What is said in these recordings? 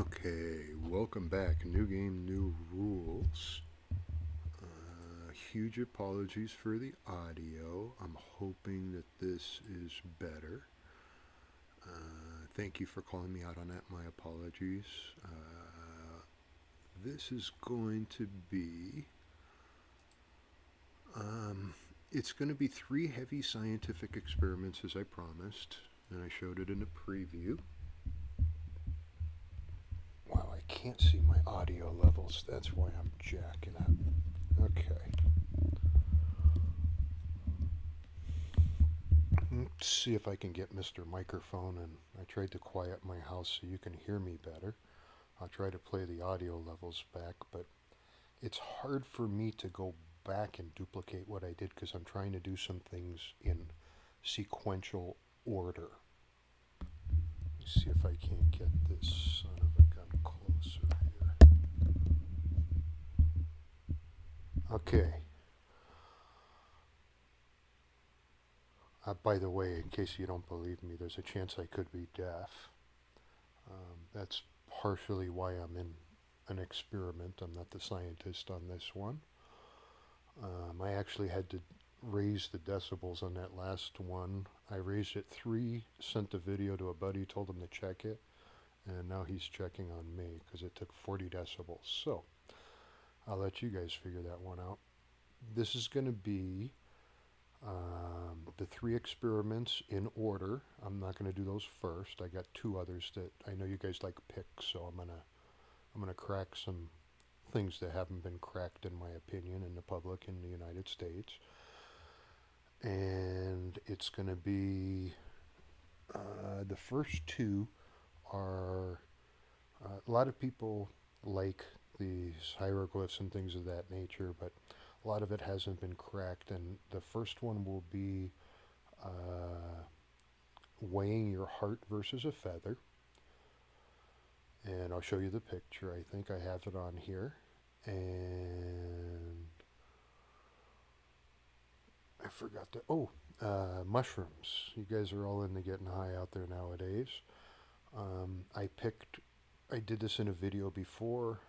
Okay, welcome back. New game, new rules. Huge apologies for the audio. I'm hoping that this is better. Thank you for calling me out on that. My apologies. This is going to be. It's going to be 3 heavy scientific experiments as I promised, and I showed it in a preview. Wow, I can't see my audio levels. That's why I'm jacking up. Okay. Let's see if I can get Mr. Microphone, and I tried to quiet my house so you can hear me better. I'll try to play the audio levels back, but it's hard for me to go back and duplicate what I did because I'm trying to do some things in sequential order. Let's see if I can't get this son of a gun closer here. Okay. By the way, in case you don't believe me, there's a chance I could be deaf. That's partially why I'm in an experiment. I'm not the scientist on this one. I actually had to raise the decibels on that last one. I raised it 3, sent the video to a buddy, told him to check it, and now he's checking on me because it took 40 decibels. So I'll let you guys figure that one out. This is going to be the 3 experiments in order. I'm not going to do those first. I got 2 others that I know you guys like pics, so I'm gonna crack some things that haven't been cracked, in my opinion, in the public in the United States. And it's going to be the first 2 are a lot of people like these hieroglyphs and things of that nature, but a lot of it hasn't been cracked. And the first one will be weighing your heart versus a feather. And I'll show you the picture. I think I have it on here. And I forgot to. Mushrooms. You guys are all into getting high out there nowadays. I did this in a video before.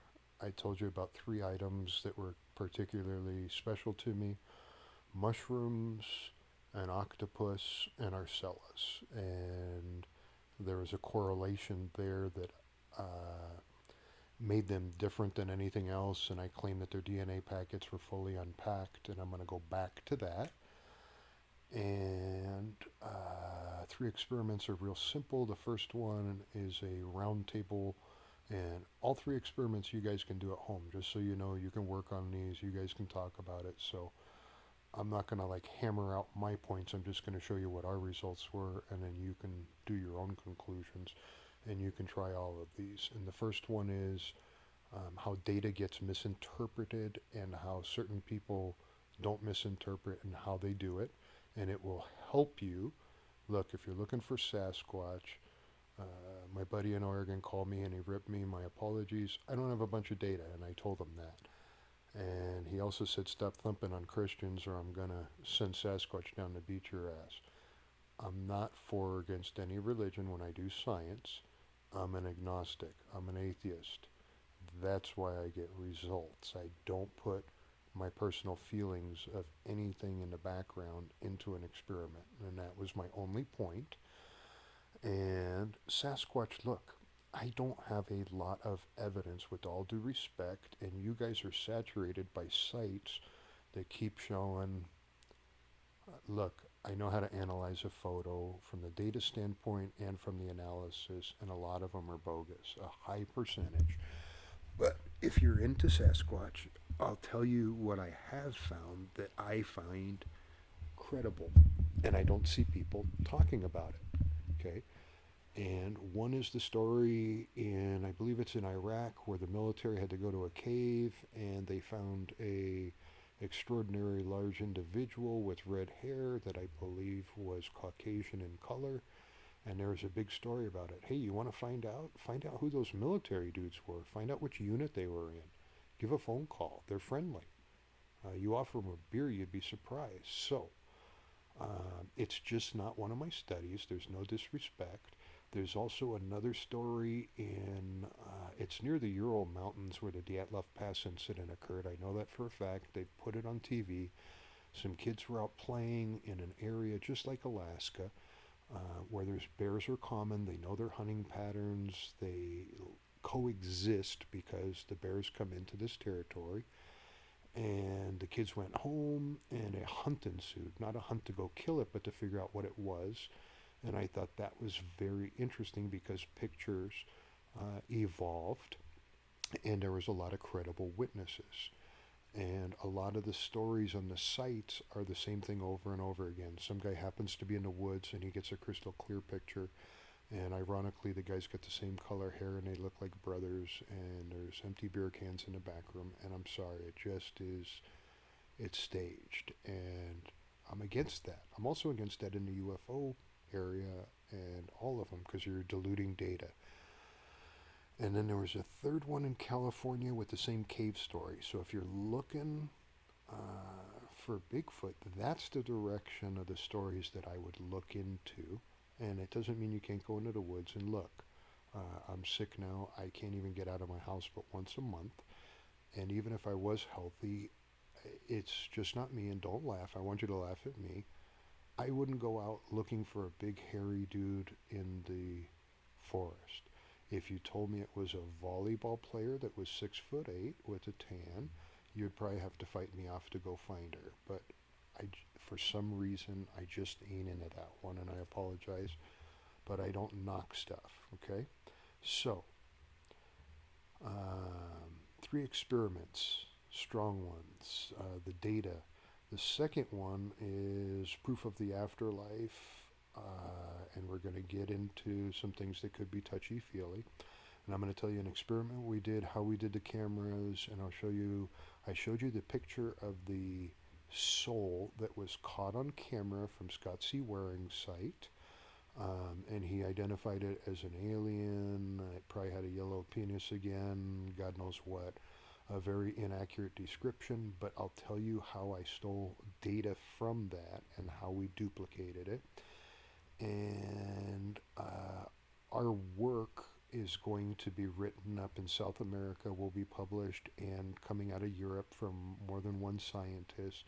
I told you about 3 items that were particularly special to me: mushrooms, an octopus, and Arcellus. And there was a correlation there that made them different than anything else, and I claim that their DNA packets were fully unpacked, and I'm going to go back to that. And 3 experiments are real simple. The first one is a round table, and all 3 experiments you guys can do at home. Just so you know, you can work on these, you guys can talk about it. So I'm not going to like hammer out my points. I'm just going to show you what our results were, and then you can do your own conclusions, and you can try all of these. And the first one is how data gets misinterpreted and how certain people don't misinterpret and how they do it. And it will help you. Look, if you're looking for Sasquatch, my buddy in Oregon called me and he ripped me. My apologies. I don't have a bunch of data, and I told him that. And he also said, stop thumping on Christians or I'm going to send Sasquatch down to beat your ass. I'm not for or against any religion when I do science. I'm an agnostic. I'm an atheist. That's why I get results. I don't put my personal feelings of anything in the background into an experiment. And that was my only point. And Sasquatch, look, I don't have a lot of evidence, with all due respect, and you guys are saturated by sites that keep showing. Look, I know how to analyze a photo from the data standpoint and from the analysis, and a lot of them are bogus, a high percentage. But if you're into Sasquatch, I'll tell you what I have found that I find credible, and I don't see people talking about it. Okay? And one is the story in, I believe it's in Iraq, where the military had to go to a cave and they found a extraordinarily large individual with red hair that I believe was Caucasian in color. And there was a big story about it. Hey, you want to find out? Find out who those military dudes were. Find out which unit they were in. Give a phone call. They're friendly. You offer them a beer, you'd be surprised. So, it's just not one of my studies. There's no disrespect. There's also another story it's near the Ural Mountains where the Dyatlov Pass incident occurred. I know that for a fact. They put it on TV. Some kids were out playing in an area just like Alaska, where there's bears are common. They know their hunting patterns. They coexist because the bears come into this territory. And the kids went home and a hunt ensued. Not a hunt to go kill it, but to figure out what it was. And I thought that was very interesting because pictures evolved and there was a lot of credible witnesses. And a lot of the stories on the sites are the same thing over and over again. Some guy happens to be in the woods and he gets a crystal clear picture. And ironically, the guys got the same color hair and they look like brothers. And there's empty beer cans in the back room. And I'm sorry, it just is, it's staged. And I'm against that. I'm also against that in the UFO area and all of them because you're diluting data. And then there was a third one in California with the same cave story. So if you're looking for Bigfoot, that's the direction of the stories that I would look into. And it doesn't mean you can't go into the woods and look. I'm sick now. I can't even get out of my house but once a month. And even if I was healthy, it's just not me. And don't laugh. I want you to laugh at me. I wouldn't go out looking for a big hairy dude in the forest. If you told me it was a volleyball player that was 6'8" with a tan, you'd probably have to fight me off to go find her. But for some reason, I just ain't into that one, and I apologize. But I don't knock stuff, okay? So, 3 experiments, strong ones, the data. The second one is proof of the afterlife, and we're going to get into some things that could be touchy-feely. And I'm going to tell you an experiment we did, how we did the cameras, and I showed you the picture of the soul that was caught on camera from Scott C. Waring's site. And he identified it as an alien. It probably had a yellow penis again, God knows what. A very inaccurate description, but I'll tell you how I stole data from that and how we duplicated it. And our work is going to be written up in South America, will be published, and coming out of Europe from more than one scientist.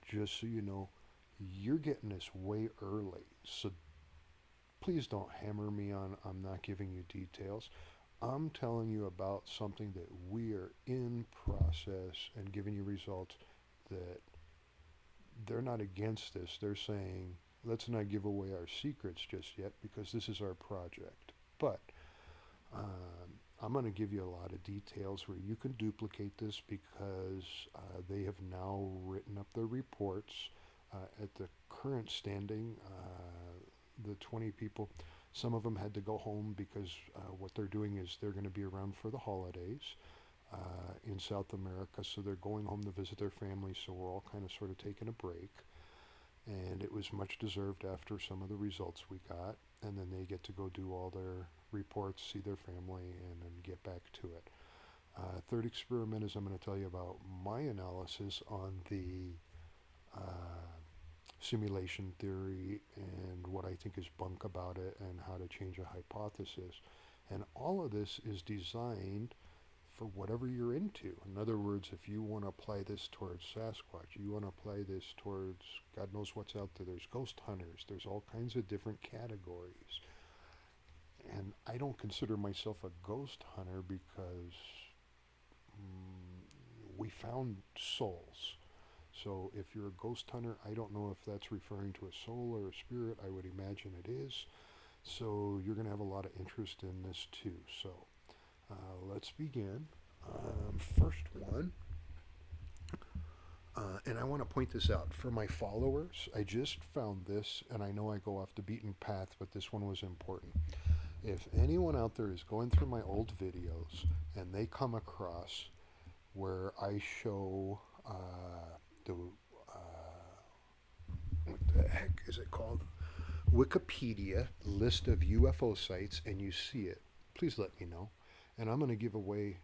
Just so you know, you're getting this way early. So please don't hammer me on I'm not giving you details. I'm telling you about something that we are in process and giving you results that they're not against this. They're saying, let's not give away our secrets just yet because this is our project. But I'm going to give you a lot of details where you can duplicate this because they have now written up their reports. At the current standing, the 20 people, some of them had to go home because what they're doing is they're going to be around for the holidays in South America. So they're going home to visit their families. So we're all kind of sort of taking a break. And it was much deserved after some of the results we got. And then they get to go do all their reports, see their family, and then get back to it. Third experiment is I'm going to tell you about my analysis on the simulation theory and what I think is bunk about it and how to change a hypothesis. And all of this is designed for whatever you're into. In other words, if you want to apply this towards Sasquatch, you want to apply this towards God knows what's out there. There's ghost hunters. There's all kinds of different categories. And I don't consider myself a ghost hunter because we found souls. So if you're a ghost hunter, I don't know if that's referring to a soul or a spirit. I would imagine it is. So you're going to have a lot of interest in this too. So let's begin. First one, and I want to point this out for my followers. I just found this, and I know I go off the beaten path, but this one was important. If anyone out there is going through my old videos and they come across where I show the what the heck is it called? Wikipedia list of UFO sites, and you see it, please let me know. And I'm going to give away,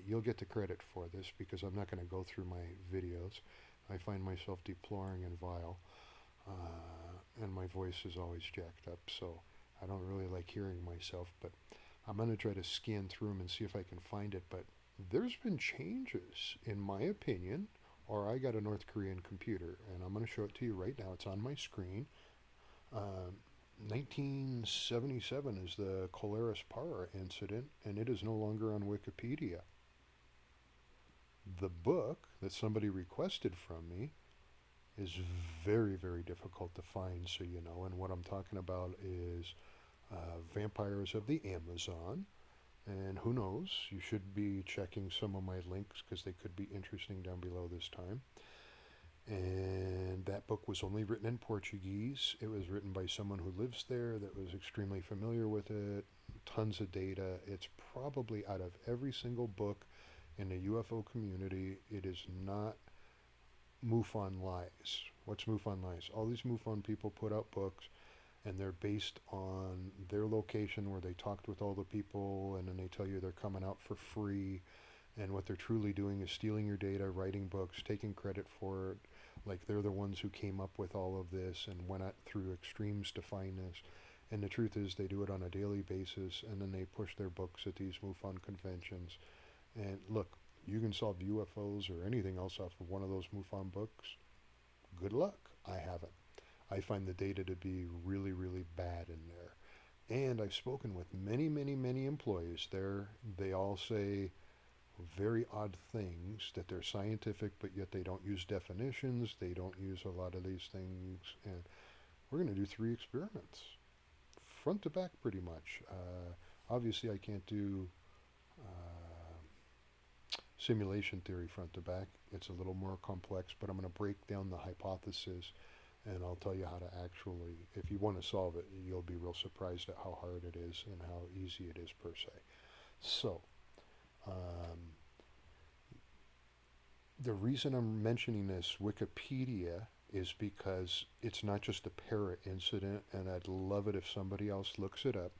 you'll get the credit for this because I'm not going to go through my videos. I find myself deploring and vile, and my voice is always jacked up. So I don't really like hearing myself, but I'm going to try to scan through them and see if I can find it. But there's been changes, in my opinion, or I got a North Korean computer, and I'm going to show it to you right now. It's on my screen. 1977 is the Colaris Para incident, and it is no longer on Wikipedia. The book that somebody requested from me is very, very difficult to find, so you know. And what I'm talking about is Vampires of the Amazon. And who knows, you should be checking some of my links because they could be interesting down below this time. And that book was only written in Portuguese. It was written by someone who lives there that was extremely familiar with it, tons of data. It's probably out of every single book in the UFO community, it is not MUFON lies. What's MUFON lies? All these MUFON people put out books and they're based on their location where they talked with all the people and then they tell you they're coming out for free, and what they're truly doing is stealing your data, writing books, taking credit for it, like they're the ones who came up with all of this and went through extremes to find this. And the truth is they do it on a daily basis, and then they push their books at these MUFON conventions. And look, you can solve UFOs or anything else off of one of those MUFON books. Good luck. I haven't. I find the data to be really, really bad in there. And I've spoken with many, many, many employees there. They all say very odd things, that they're scientific, but yet they don't use definitions. They don't use a lot of these things. And we're going to do 3 experiments, front to back pretty much. Obviously, I can't do simulation theory front to back. It's a little more complex, but I'm going to break down the hypothesis and I'll tell you how to actually, if you want to solve it, you'll be real surprised at how hard it is and how easy it is per se. So, the reason I'm mentioning this Wikipedia is because it's not just a parrot incident, and I'd love it if somebody else looks it up.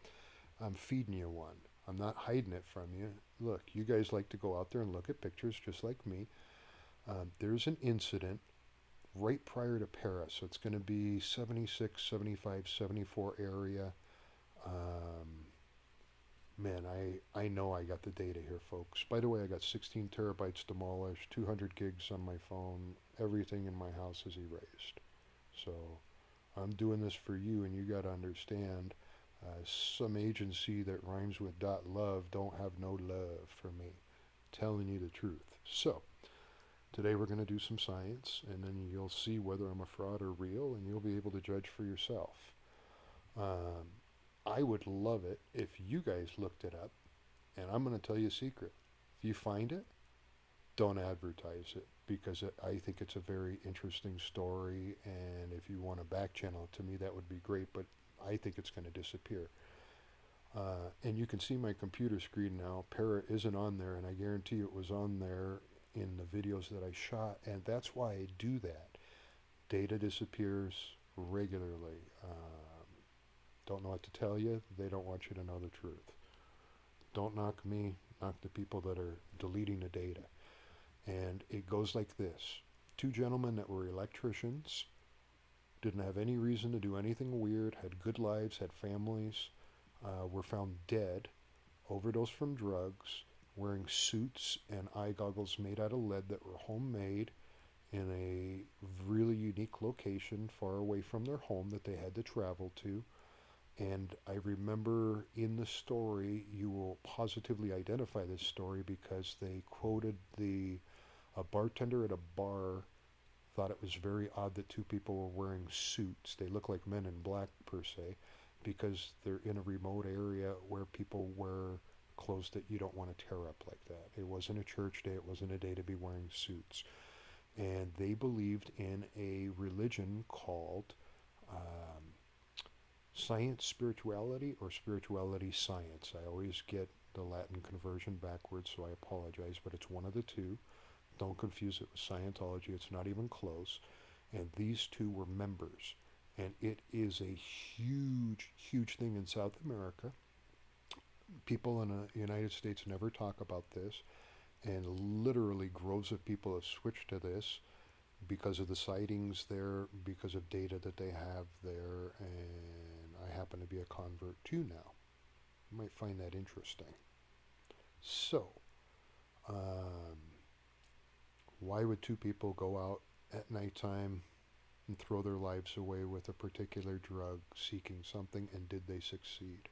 I'm feeding you one. I'm not hiding it from you. Look, you guys like to go out there and look at pictures just like me. There's an incident right prior to Paris, so it's going to be 76, 75, 74 area. Um, Man, I know I got the data here, folks. By the way, I got 16 terabytes demolished, 200 gigs on my phone. Everything in my house is erased. So I'm doing this for you, and you got to understand, some agency that rhymes with .love don't have no love for me. Telling you the truth. So today we're going to do some science, and then you'll see whether I'm a fraud or real, and you'll be able to judge for yourself. Um, I would love it if you guys looked it up, and I'm going to tell you a secret. If you find it, don't advertise it, because I think it's a very interesting story, and if you want to back channel it to me, that would be great, but I think it's going to disappear. And you can see my computer screen now. Parrot isn't on there, and I guarantee it was on there in the videos that I shot, and that's why I do that. Data disappears regularly. Don't know what to tell you. They don't want you to know the truth. Don't knock me, knock the people that are deleting the data. And it goes like this. 2 gentlemen that were electricians, didn't have any reason to do anything weird, had good lives, had families, were found dead, overdosed from drugs, wearing suits and eye goggles made out of lead that were homemade in a really unique location far away from their home that they had to travel to. And I remember in the story, you will positively identify this story because they quoted a bartender at a bar thought it was very odd that 2 people were wearing suits. They look like men in black per se, because they're in a remote area where people wear clothes that you don't want to tear up like that. It wasn't a church day. It wasn't a day to be wearing suits. And they believed in a religion called science spirituality or spirituality science. I always get the Latin conversion backwards, so I apologize, but it's one of the 2. Don't confuse it with Scientology. It's not even close. And these 2 were members. And it is a huge, huge thing in South America. People in the United States never talk about this. And literally groves of people have switched to this because of the sightings there, because of data that they have there. And I happen to be a convert too now. You might find that interesting. So, um, why would two people go out at nighttime and throw their lives away with a particular drug seeking something, and did they succeed?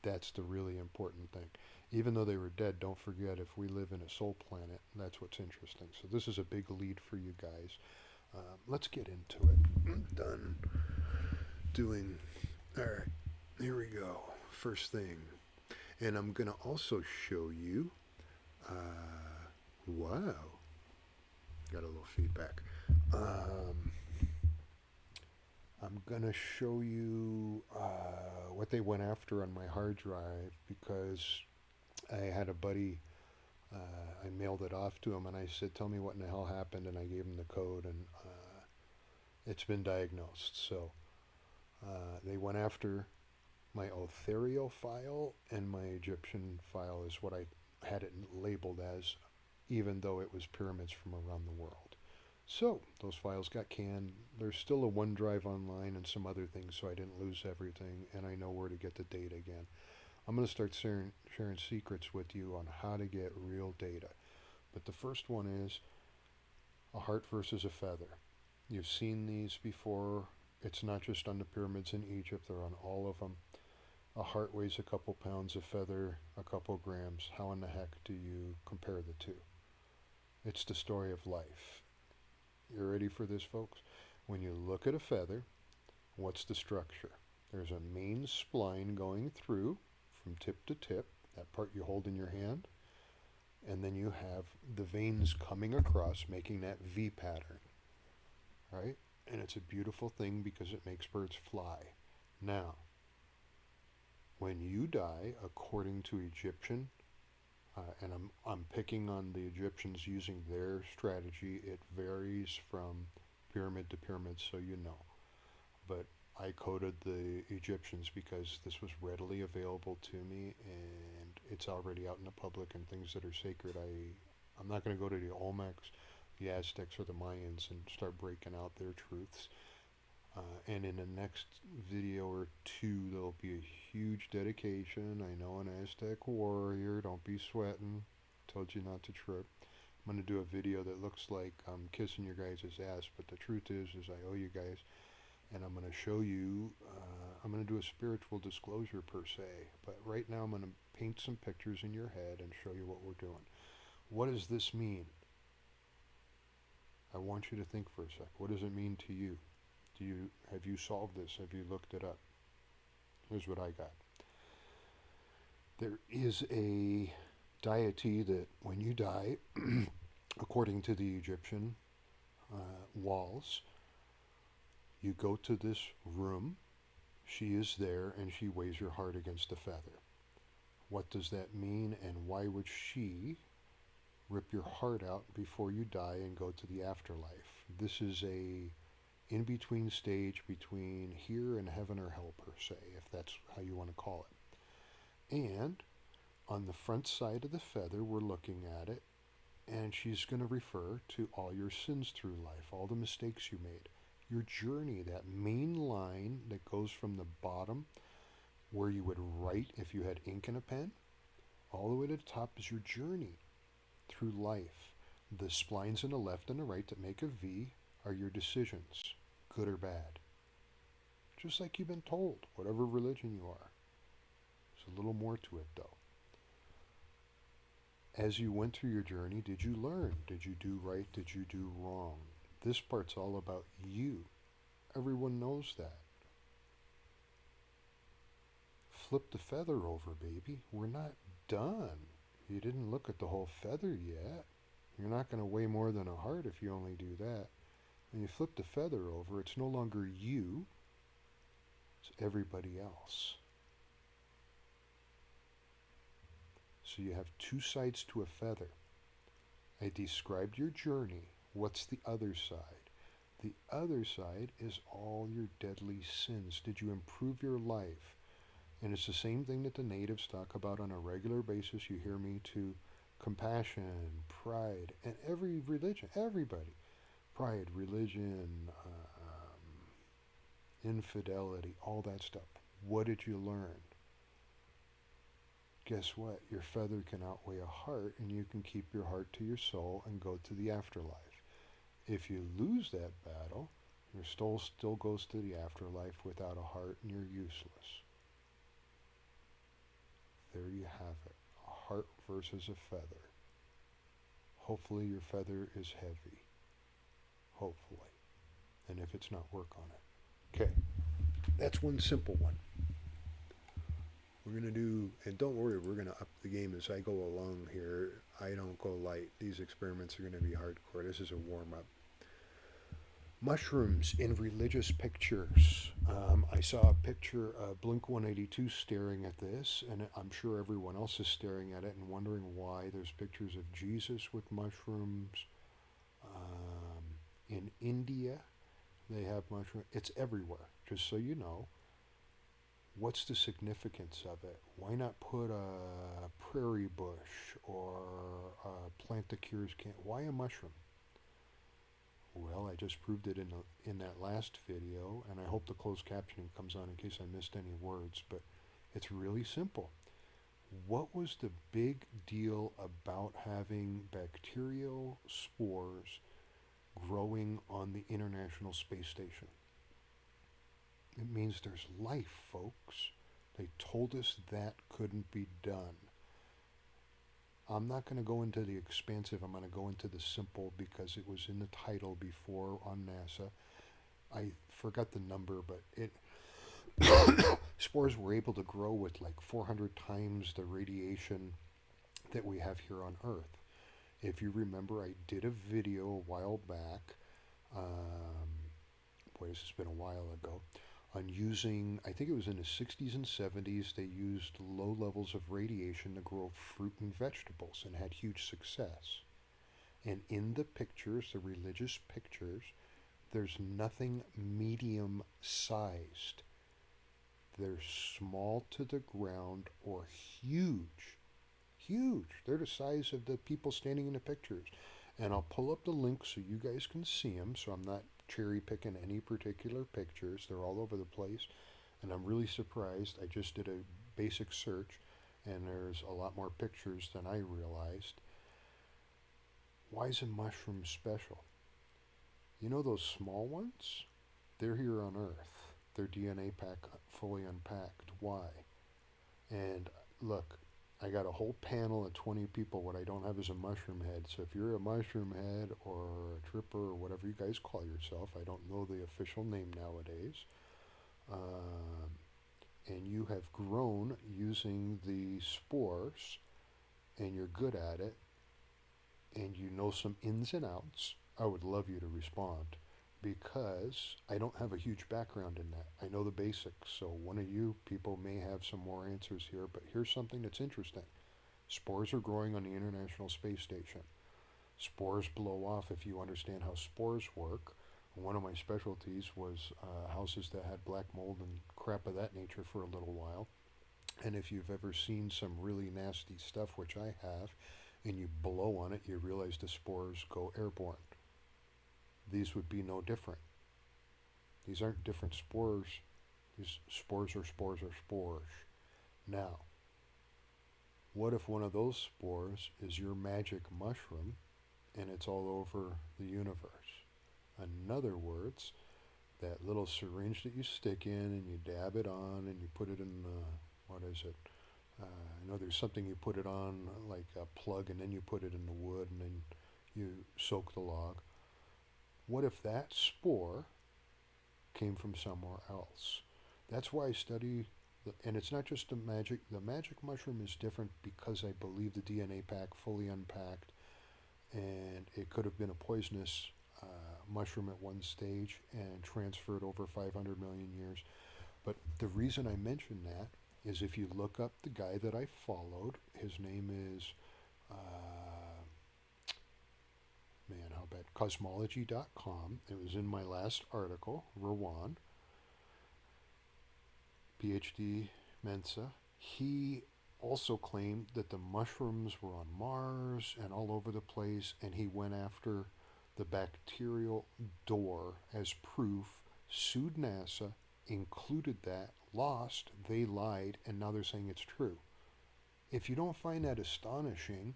That's the really important thing. Even though they were dead, don't forget, if we live in a soul planet, that's what's interesting. So this is a big lead for you guys. Let's get into it. I'm done doing. All right, here we go. First thing. And I'm going to also show you. Wow. Got a little feedback. Um, I'm going to show you what they went after on my hard drive, because I had a buddy, I mailed it off to him and I said, tell me what in the hell happened. And I gave him the code, and it's been diagnosed. So they went after my Ethereal file, and my Egyptian file is what I had it labeled as, even though it was pyramids from around the world. So those files got canned. There's still a OneDrive online and some other things, so I didn't lose everything, and I know where to get the data again. I'm going to start sharing secrets with you on how to get real data. But the first one is a heart versus a feather. You've seen these before. It's not just on the pyramids in Egypt, they're on all of them. A heart weighs a couple pounds, a feather a couple grams. How in the heck do you compare the two? It's the story of life. You ready for this, folks? When you look at a feather, what's the structure? There's a main spline going through from tip to tip, that part you hold in your hand, and then you have the veins coming across, making that V pattern, right? And it's a beautiful thing because it makes birds fly. Now, when you die, according to Egyptian, and I'm picking on the Egyptians using their strategy, it varies from pyramid to pyramid, so you know. But I coded the Egyptians because this was readily available to me, and it's already out in the public, and things that are sacred, I'm not going to go to the Olmecs, the Aztecs, or the Mayans and start breaking out their truths. And in the next video or two, there'll be a huge dedication. I know an Aztec warrior. Don't be sweating. Told you not to trip. I'm going to do a video that looks like I'm kissing your guys' ass, but the truth is I owe you guys. And I'm going to show you, I'm going to do a spiritual disclosure per se. But right now I'm going to paint some pictures in your head and show you what we're doing. What does this mean? I want you to think for a sec. What does it mean to you? Have you solved this? Have you looked it up? Here's what I got. There is a deity that when you die, according to the Egyptian walls, you go to this room, she is there, and she weighs your heart against a feather. What does that mean, and why would she rip your heart out before you die and go to the afterlife? This is a in-between stage between here and heaven or hell, per se, if that's how you want to call it. And on the front side of the feather, we're looking at it, and she's going to refer to all your sins through life, all the mistakes you made, your journey, that main line that goes from the bottom where you would write if you had ink and a pen, all the way to the top is your journey through life. The splines on the left and the right that make a V are your decisions, good or bad. Just like you've been told, whatever religion you are. There's a little more to it, though. As you went through your journey, did you learn? Did you do right? Did you do wrong? This part's all about you. Everyone knows that. Flip the feather over, baby. We're not done. You didn't look at the whole feather yet. You're not going to weigh more than a heart if you only do that. When you flip the feather over, it's no longer you, it's everybody else. So you have two sides to a feather. I described your journey. What's the other side? The other side is all your deadly sins. Did you improve your life? And it's the same thing that the natives talk about on a regular basis. You hear me to compassion, pride, and every religion, everybody. Pride, religion, infidelity, all that stuff. What did you learn? Guess what? Your feather can outweigh a heart, and you can keep your heart to your soul and go to the afterlife. If you lose that battle, your soul still goes to the afterlife without a heart, and you're useless. There you have it. A heart versus a feather. Hopefully your feather is heavy. Hopefully. And if it's not, work on it. Okay. That's one simple one. We're going to do, and don't worry, we're going to up the game as I go along here. I don't go light. These experiments are going to be hardcore. This is a warm up. Mushrooms in religious pictures. I saw a picture of Blink 182 staring at this, and I'm sure everyone else is staring at it and wondering why there's pictures of Jesus with mushrooms. In India, they have mushrooms. It's everywhere, just so you know. What's the significance of it? Why not put a prairie bush or a plant that cures cancer? Why a mushroom? Well, I just proved it in that last video, and I hope the closed captioning comes on in case I missed any words, but it's really simple. What was the big deal about having bacterial spores growing on the International Space Station? It means there's life, folks. They told us that couldn't be done. I'm not going to go into the expansive. I'm going to go into the simple because it was in the title before on NASA. I forgot the number, but spores were able to grow with like 400 times the radiation that we have here on Earth. If you remember, I did a video a while back. Boy, this has been a while ago. On using, I think it was in the 60s and 70s, they used low levels of radiation to grow fruit and vegetables and had huge success. And in the pictures, the religious pictures, there's nothing medium sized. They're small to the ground or huge. Huge. They're the size of the people standing in the pictures. And I'll pull up the links so you guys can see them, so I'm not cherry picking any particular pictures. They're all over the place, and I'm really surprised. I just did a basic search, and there's a lot more pictures than I realized. Why is a mushroom special? You know those small ones? They're here on Earth. Their DNA pack fully unpacked. Why? And look, I got a whole panel of 20 people. What I don't have is a mushroom head. So if you're a mushroom head or a tripper or whatever you guys call yourself, I don't know the official name nowadays, and you have grown using the spores and you're good at it and you know some ins and outs, I would love you to respond because I don't have a huge background in that. I know the basics, so one of you people may have some more answers here, but here's something that's interesting. Spores are growing on the International Space Station. Spores blow off if you understand how spores work. One of my specialties was houses that had black mold and crap of that nature for a little while. And if you've ever seen some really nasty stuff, which I have, and you blow on it, you realize the spores go airborne. These would be no different. These aren't different spores. These spores are spores are spores. Now, what if one of those spores is your magic mushroom and it's all over the universe? In other words, that little syringe that you stick in and you dab it on and you put it in, what is it? I know there's something you put it on, like a plug, and then you put it in the wood and then you soak the log. What if that spore came from somewhere else? That's why I study, and it's not just the magic. The magic mushroom is different because I believe the DNA pack fully unpacked, and it could have been a poisonous mushroom at one stage and transferred over 500 million years. But the reason I mention that is if you look up the guy that I followed, his name is how bad, cosmology.com. It was in my last article, Rowan, PhD Mensa. He also claimed that the mushrooms were on Mars and all over the place, and he went after the bacterial door as proof, sued NASA, included that, lost, they lied, and now they're saying it's true. If you don't find that astonishing,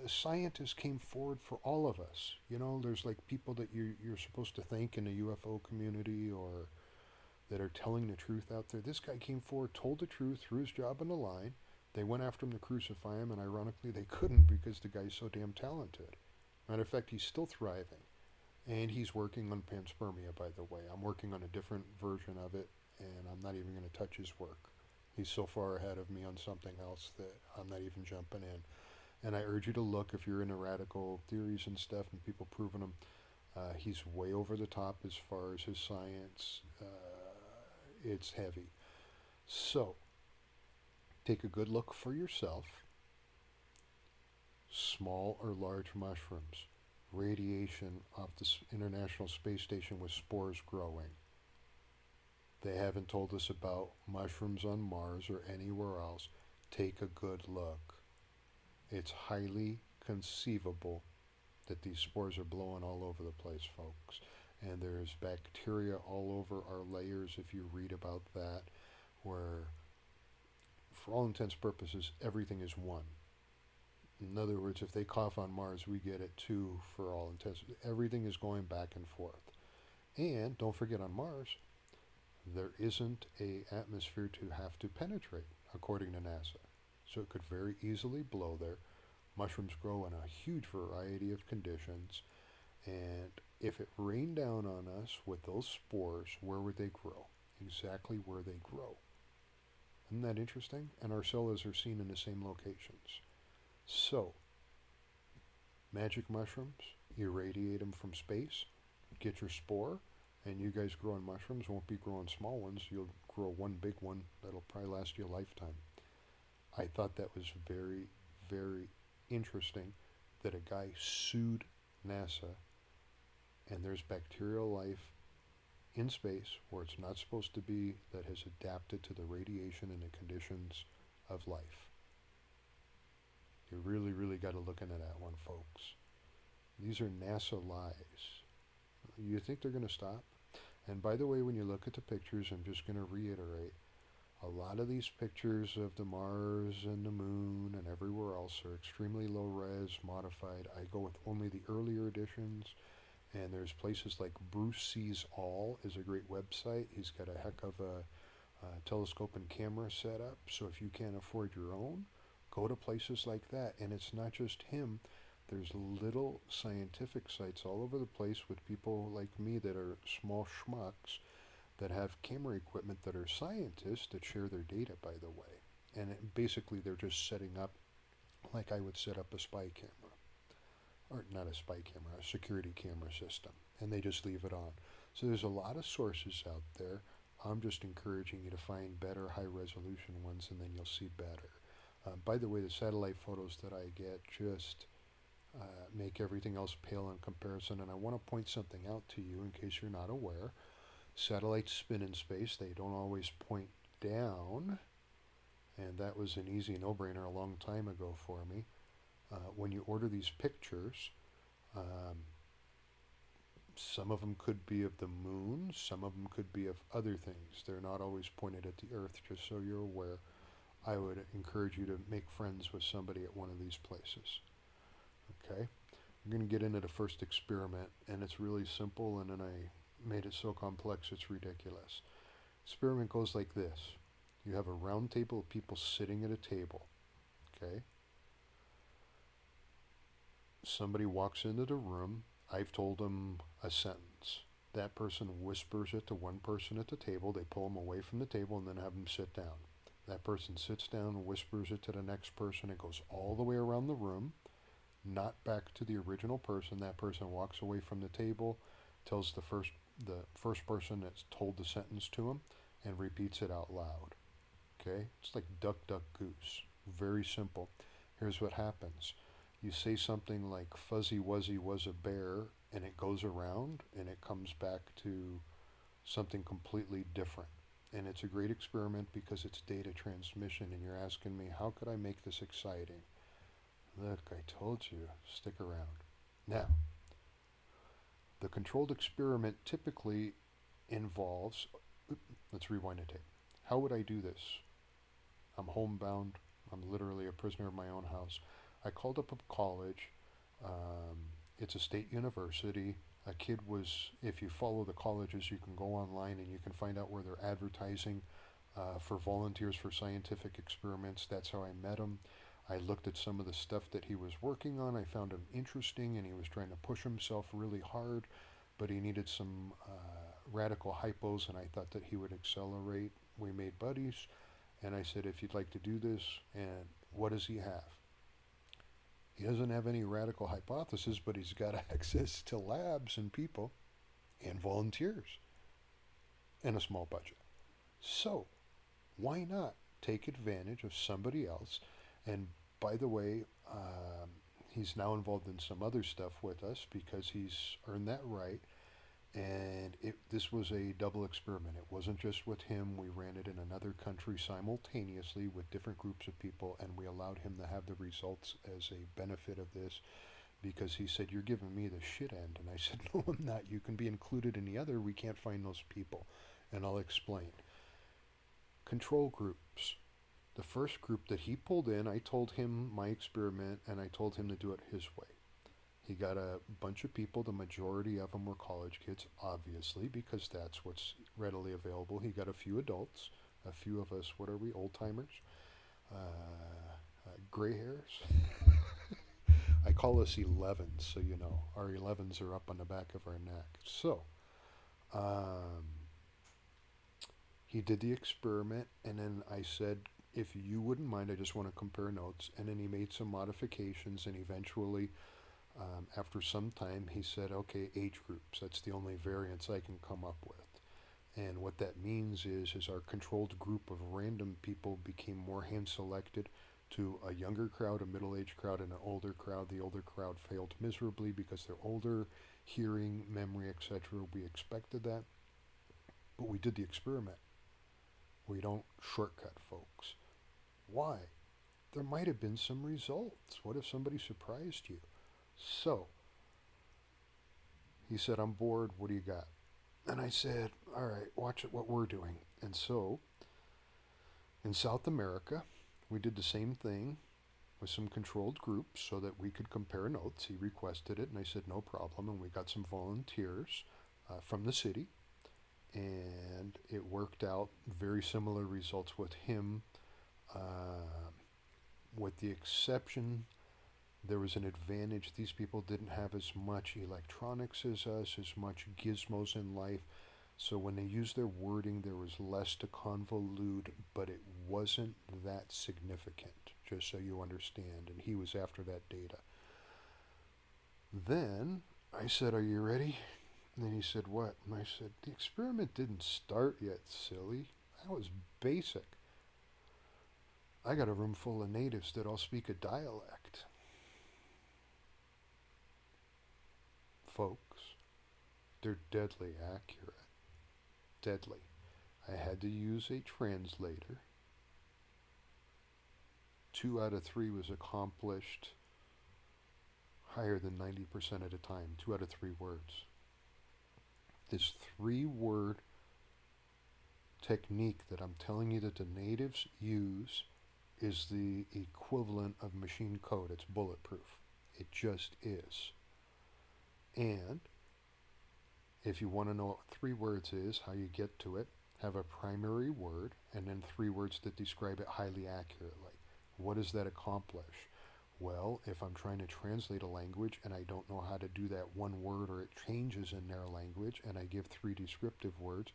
scientists came forward for all of us. You know, there's like people that you're supposed to thank in the UFO community or that are telling the truth out there. This guy came forward, told the truth, threw his job on the line. They went after him to crucify him, and ironically, they couldn't because the guy's so damn talented. Matter of fact, he's still thriving. And he's working on panspermia, by the way. I'm working on a different version of it, and I'm not even going to touch his work. He's so far ahead of me on something else that I'm not even jumping in. And I urge you to look if you're into radical theories and stuff and people proving them. He's way over the top as far as his science. It's heavy. So, take a good look for yourself. Small or large mushrooms. Radiation off the International Space Station with spores growing. They haven't told us about mushrooms on Mars or anywhere else. Take a good look. It's highly conceivable that these spores are blowing all over the place, folks. And there's bacteria all over our layers, if you read about that, where, for all intents and purposes, everything is one. In other words, if they cough on Mars, we get it too, for all intents. Everything is going back and forth. And don't forget, on Mars, there isn't a atmosphere to have to penetrate, according to NASA. So it could very easily blow there. Mushrooms grow in a huge variety of conditions. And if it rained down on us with those spores, where would they grow? Exactly where they grow. Isn't that interesting? And our cells are seen in the same locations. So, magic mushrooms, irradiate them from space, get your spore, and you guys growing mushrooms won't be growing small ones. You'll grow one big one that'll probably last you a lifetime. I thought that was very, very interesting that a guy sued NASA and there's bacterial life in space where it's not supposed to be that has adapted to the radiation and the conditions of life. You really, really got to look into that one, folks. These are NASA lies. You think they're going to stop? And by the way, when you look at the pictures, I'm just going to reiterate, a lot of these pictures of the Mars and the moon and everywhere else are extremely low res, modified. I go with only the earlier editions. And there's places like Bruce Sees All is a great website. He's got a heck of a telescope and camera set up. So if you can't afford your own, go to places like that. And it's not just him. There's little scientific sites all over the place with people like me that are small schmucks that have camera equipment that are scientists that share their data, by the way. And basically they're just setting up like I would set up a spy camera. Or not a spy camera, a security camera system. And they just leave it on. So there's a lot of sources out there. I'm just encouraging you to find better high resolution ones and then you'll see better. By the way, the satellite photos that I get just make everything else pale in comparison. And I want to point something out to you in case you're not aware. Satellites spin in space. They don't always point down. And that was an easy no-brainer a long time ago for me. When you order these pictures, some of them could be of the moon, some of them could be of other things. They're not always pointed at the Earth, just so you're aware. I would encourage you to make friends with somebody at one of these places. Okay? We're going to get into the first experiment, and it's really simple, and then I made it so complex it's ridiculous. Experiment goes like this. You have a round table of people sitting at a table. Okay? Somebody walks into the room. I've told them a sentence. That person whispers it to one person at the table. They pull them away from the table and then have them sit down. That person sits down, whispers it to the next person. It goes all the way around the room, not back to the original person. That person walks away from the table, tells the first person that's told the sentence to him, and repeats it out loud. Okay? It's like duck, duck, goose. Very simple. Here's what happens. You say something like Fuzzy Wuzzy was a bear, and it goes around, and it comes back to something completely different. And it's a great experiment because it's data transmission, and you're asking me, how could I make this exciting? Look, I told you, stick around. Now, the controlled experiment typically involves Let's rewind the tape. How would I do this? I'm homebound. I'm literally a prisoner of my own house. I called up a college. Um, it's a state university. A kid was, if you follow the colleges, you can go online and you can find out where they're advertising for volunteers for scientific experiments. That's how I met him. I looked at some of the stuff that he was working on. I found him interesting and he was trying to push himself really hard, but he needed some radical hypos, and I thought that he would accelerate. We made buddies, and I said, if you'd like to do this, and what does he have? He doesn't have any radical hypothesis, but he's got access to labs and people and volunteers and a small budget. So, why not take advantage of somebody else? And by the way, he's now involved in some other stuff with us because he's earned that right. And this was a double experiment. It wasn't just with him. We ran it in another country simultaneously with different groups of people, and we allowed him to have the results as a benefit of this because he said, "You're giving me the shit end." And I said, "No, I'm not. You can be included in the other. We can't find those people." And I'll explain. Control groups. The first group that he pulled in, I told him my experiment and I told him to do it his way. He got a bunch of people. The majority of them were college kids, obviously, because that's what's readily available. He got a few adults, a few of us, what are we, old timers? Gray hairs. I call us 11s, so you know. Our 11s are up on the back of our neck. So, um, he did the experiment, and then I said, if you wouldn't mind, I just want to compare notes. And then he made some modifications, and eventually, after some time, he said, okay, age groups. That's the only variance I can come up with. And what that means is our controlled group of random people became more hand selected to a younger crowd, a middle-aged crowd, and an older crowd. The older crowd failed miserably because they're older, hearing, memory, etc. We expected that, but we did the experiment. We don't shortcut, folks. Why? There might have been some results. What if somebody surprised you? So, he said, I'm bored. What do you got? And I said, all right, watch it, what we're doing. And so, in South America, we did the same thing with some controlled groups so that we could compare notes. He requested it, and I said, no problem. And we got some volunteers from the city, and it worked out. Very similar results with him, with the exception there was an advantage. These people didn't have as much electronics as us, as much gizmos in life. So when they used their wording, there was less to convolute, but it wasn't that significant, just so you understand. And he was after that data. Then I said, are you ready? And then he said, what? And I said, the experiment didn't start yet, silly. That was basic. I got a room full of natives that all speak a dialect. Folks, they're deadly accurate. Deadly. I had to use a translator. 2 out of 3 was accomplished higher than 90% of the time. 2 out of 3 words. This 3-word technique that I'm telling you that the natives use is the equivalent of machine code. It's bulletproof. It just is. And if you want to know what 3 words is, how you get to it, have a primary word and then 3 words that describe it highly accurately. What does that accomplish? Well, if I'm trying to translate a language and I don't know how to do that one word, or it changes in their language, and I give 3 descriptive words,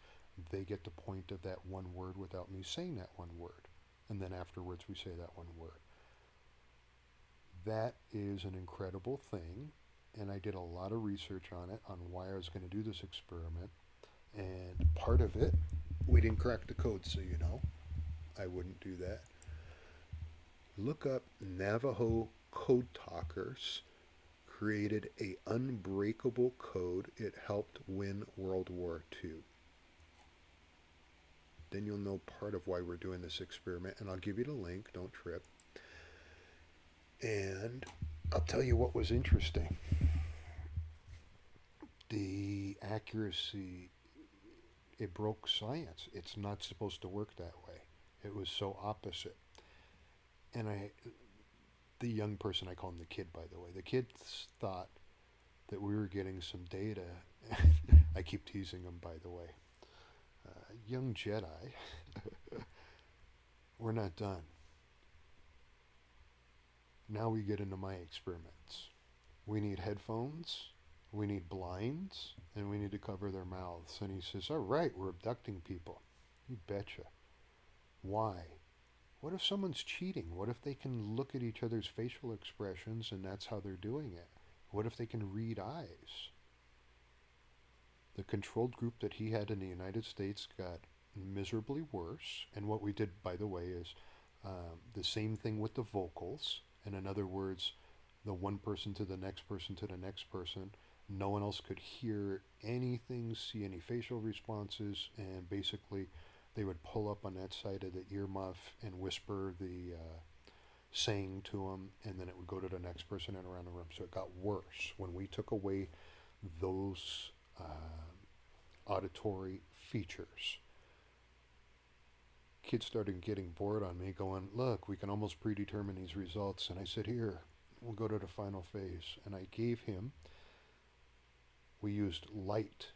they get the point of that one word without me saying that one word. And then afterwards we say that one word. That is an incredible thing. And I did a lot of research on it, on why I was going to do this experiment. And part of it, we didn't crack the code, so you know. I wouldn't do that. Look up Navajo Code Talkers created a unbreakable code. It helped win World War II. Then you'll know part of why we're doing this experiment, and I'll give you the link, don't trip. And I'll tell you what was interesting. The accuracy it broke science. It's not supposed to work that way. It was so opposite. And the young person, I call him the kid, by the way, the kids thought that we were getting some data. I keep teasing him, by the way. Young Jedi, we're not done. Now we get into my experiments. We need headphones, we need blinds, and we need to cover their mouths. And he says, all right, we're abducting people. You betcha. Why? What if someone's cheating? What if they can look at each other's facial expressions and that's how they're doing it? What if they can read eyes? The controlled group that he had in the United States got miserably worse. And what we did, by the way, is the same thing with the vocals. And in other words, the one person to the next person to the next person. No one else could hear anything, see any facial responses, and basically they would pull up on that side of the earmuff and whisper the saying to them, and then it would go to the next person and around the room. So it got worse when we took away those auditory features. Kids started getting bored on me, going, look, we can almost predetermine these results. And I said, here, we'll go to the final phase. And I gave him, we used light,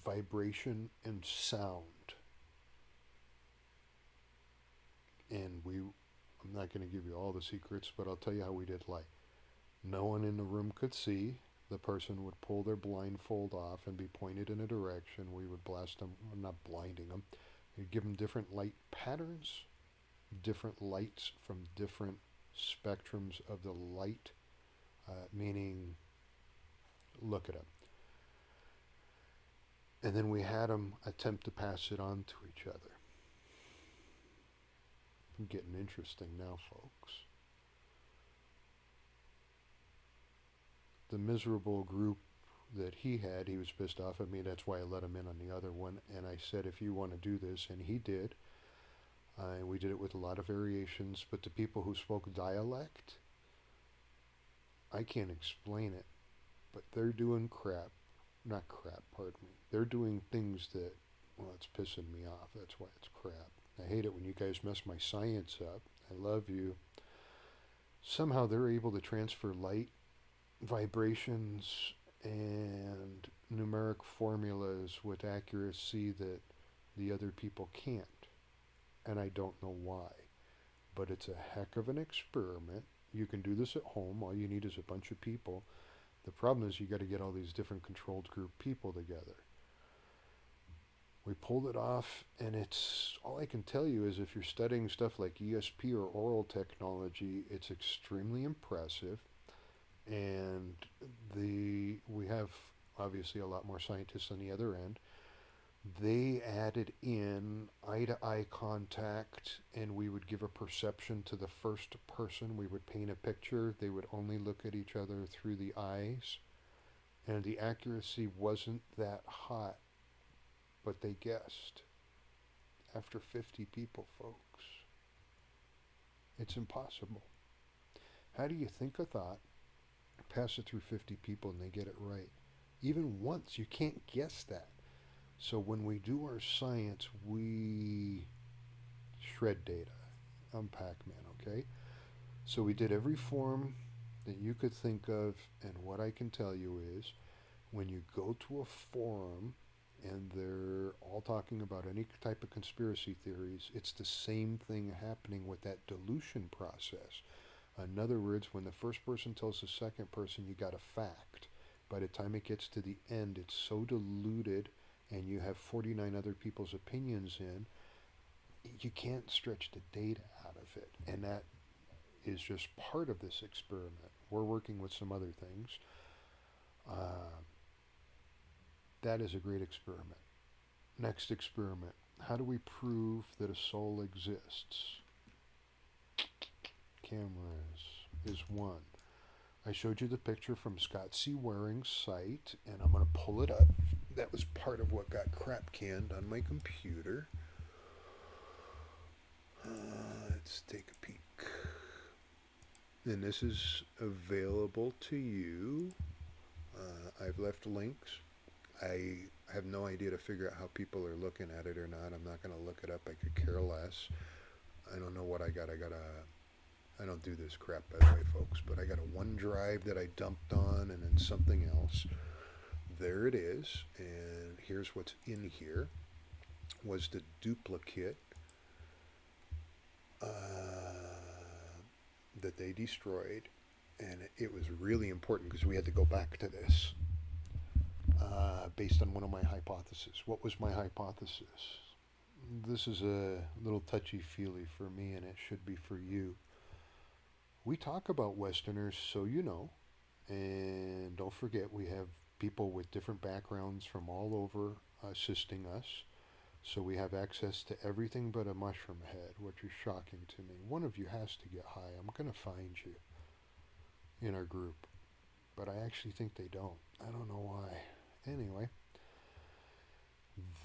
vibration, and sound. And I'm not going to give you all the secrets, but I'll tell you how we did light. No one in the room could see. The person would pull their blindfold off and be pointed in a direction. We would blast them, not blinding them. We'd give them different light patterns, different lights from different spectrums of the light, meaning look at them. And then we had them attempt to pass it on to each other. I'm getting interesting now, folks. The miserable group that he had, he was pissed off at me. That's why I let him in on the other one. And I said, if you want to do this, and he did. And we did it with a lot of variations. But the people who spoke dialect, I can't explain it. But they're doing crap. Not crap, pardon me. They're doing things that, well, it's pissing me off. That's why it's crap. I hate it when you guys mess my science up. I love you. Somehow they're able to transfer light, vibrations, and numeric formulas with accuracy that the other people can't. And I don't know why. But it's a heck of an experiment. You can do this at home. All you need is a bunch of people. The problem is you got to get all these different controlled group people together. We pulled it off, and it's all I can tell you is if you're studying stuff like ESP or oral technology, it's extremely impressive. And we have obviously a lot more scientists on the other end. They added in eye-to-eye contact, and we would give a perception to the first person. We would paint a picture. They would only look at each other through the eyes, and the accuracy wasn't that hot, but they guessed. After 50 people, folks. It's impossible. How do you think a thought, pass it through 50 people, and they get it right? Even once, you can't guess that. So when we do our science, we shred data. I'm Pac-Man, okay? So we did every form that you could think of, and what I can tell you is, when you go to a forum and they're all talking about any type of conspiracy theories, it's the same thing happening with that dilution process. In other words, when the first person tells the second person you got a fact, by the time it gets to the end, it's so diluted and you have 49 other people's opinions in, you can't stretch the data out of it. And that is just part of this experiment. We're working with some other things. That is a great experiment. Next experiment. How do we prove that a soul exists? Cameras is one. I showed you the picture from Scott C. Waring's site, and I'm going to pull it up. That was part of what got crap canned on my computer. Let's take a peek. And this is available to you. I've left links. I I have no idea to figure out how people are looking at it or not. I'm not going to look it up. I could care less. I don't know what I got. I don't do this crap, by the way, folks, but I got a OneDrive that I dumped on and then something else. There it is. And here's what's in here was the duplicate that they destroyed. And it was really important because we had to go back to this based on one of my hypotheses. What was my hypothesis? This is a little touchy feely for me, and it should be for you. We talk about Westerners, so you know, and don't forget we have people with different backgrounds from all over assisting us. So we have access to everything but a mushroom head, which is shocking to me. One of you has to get high. I'm going to find you in our group. But I actually think they don't. I don't know why. Anyway,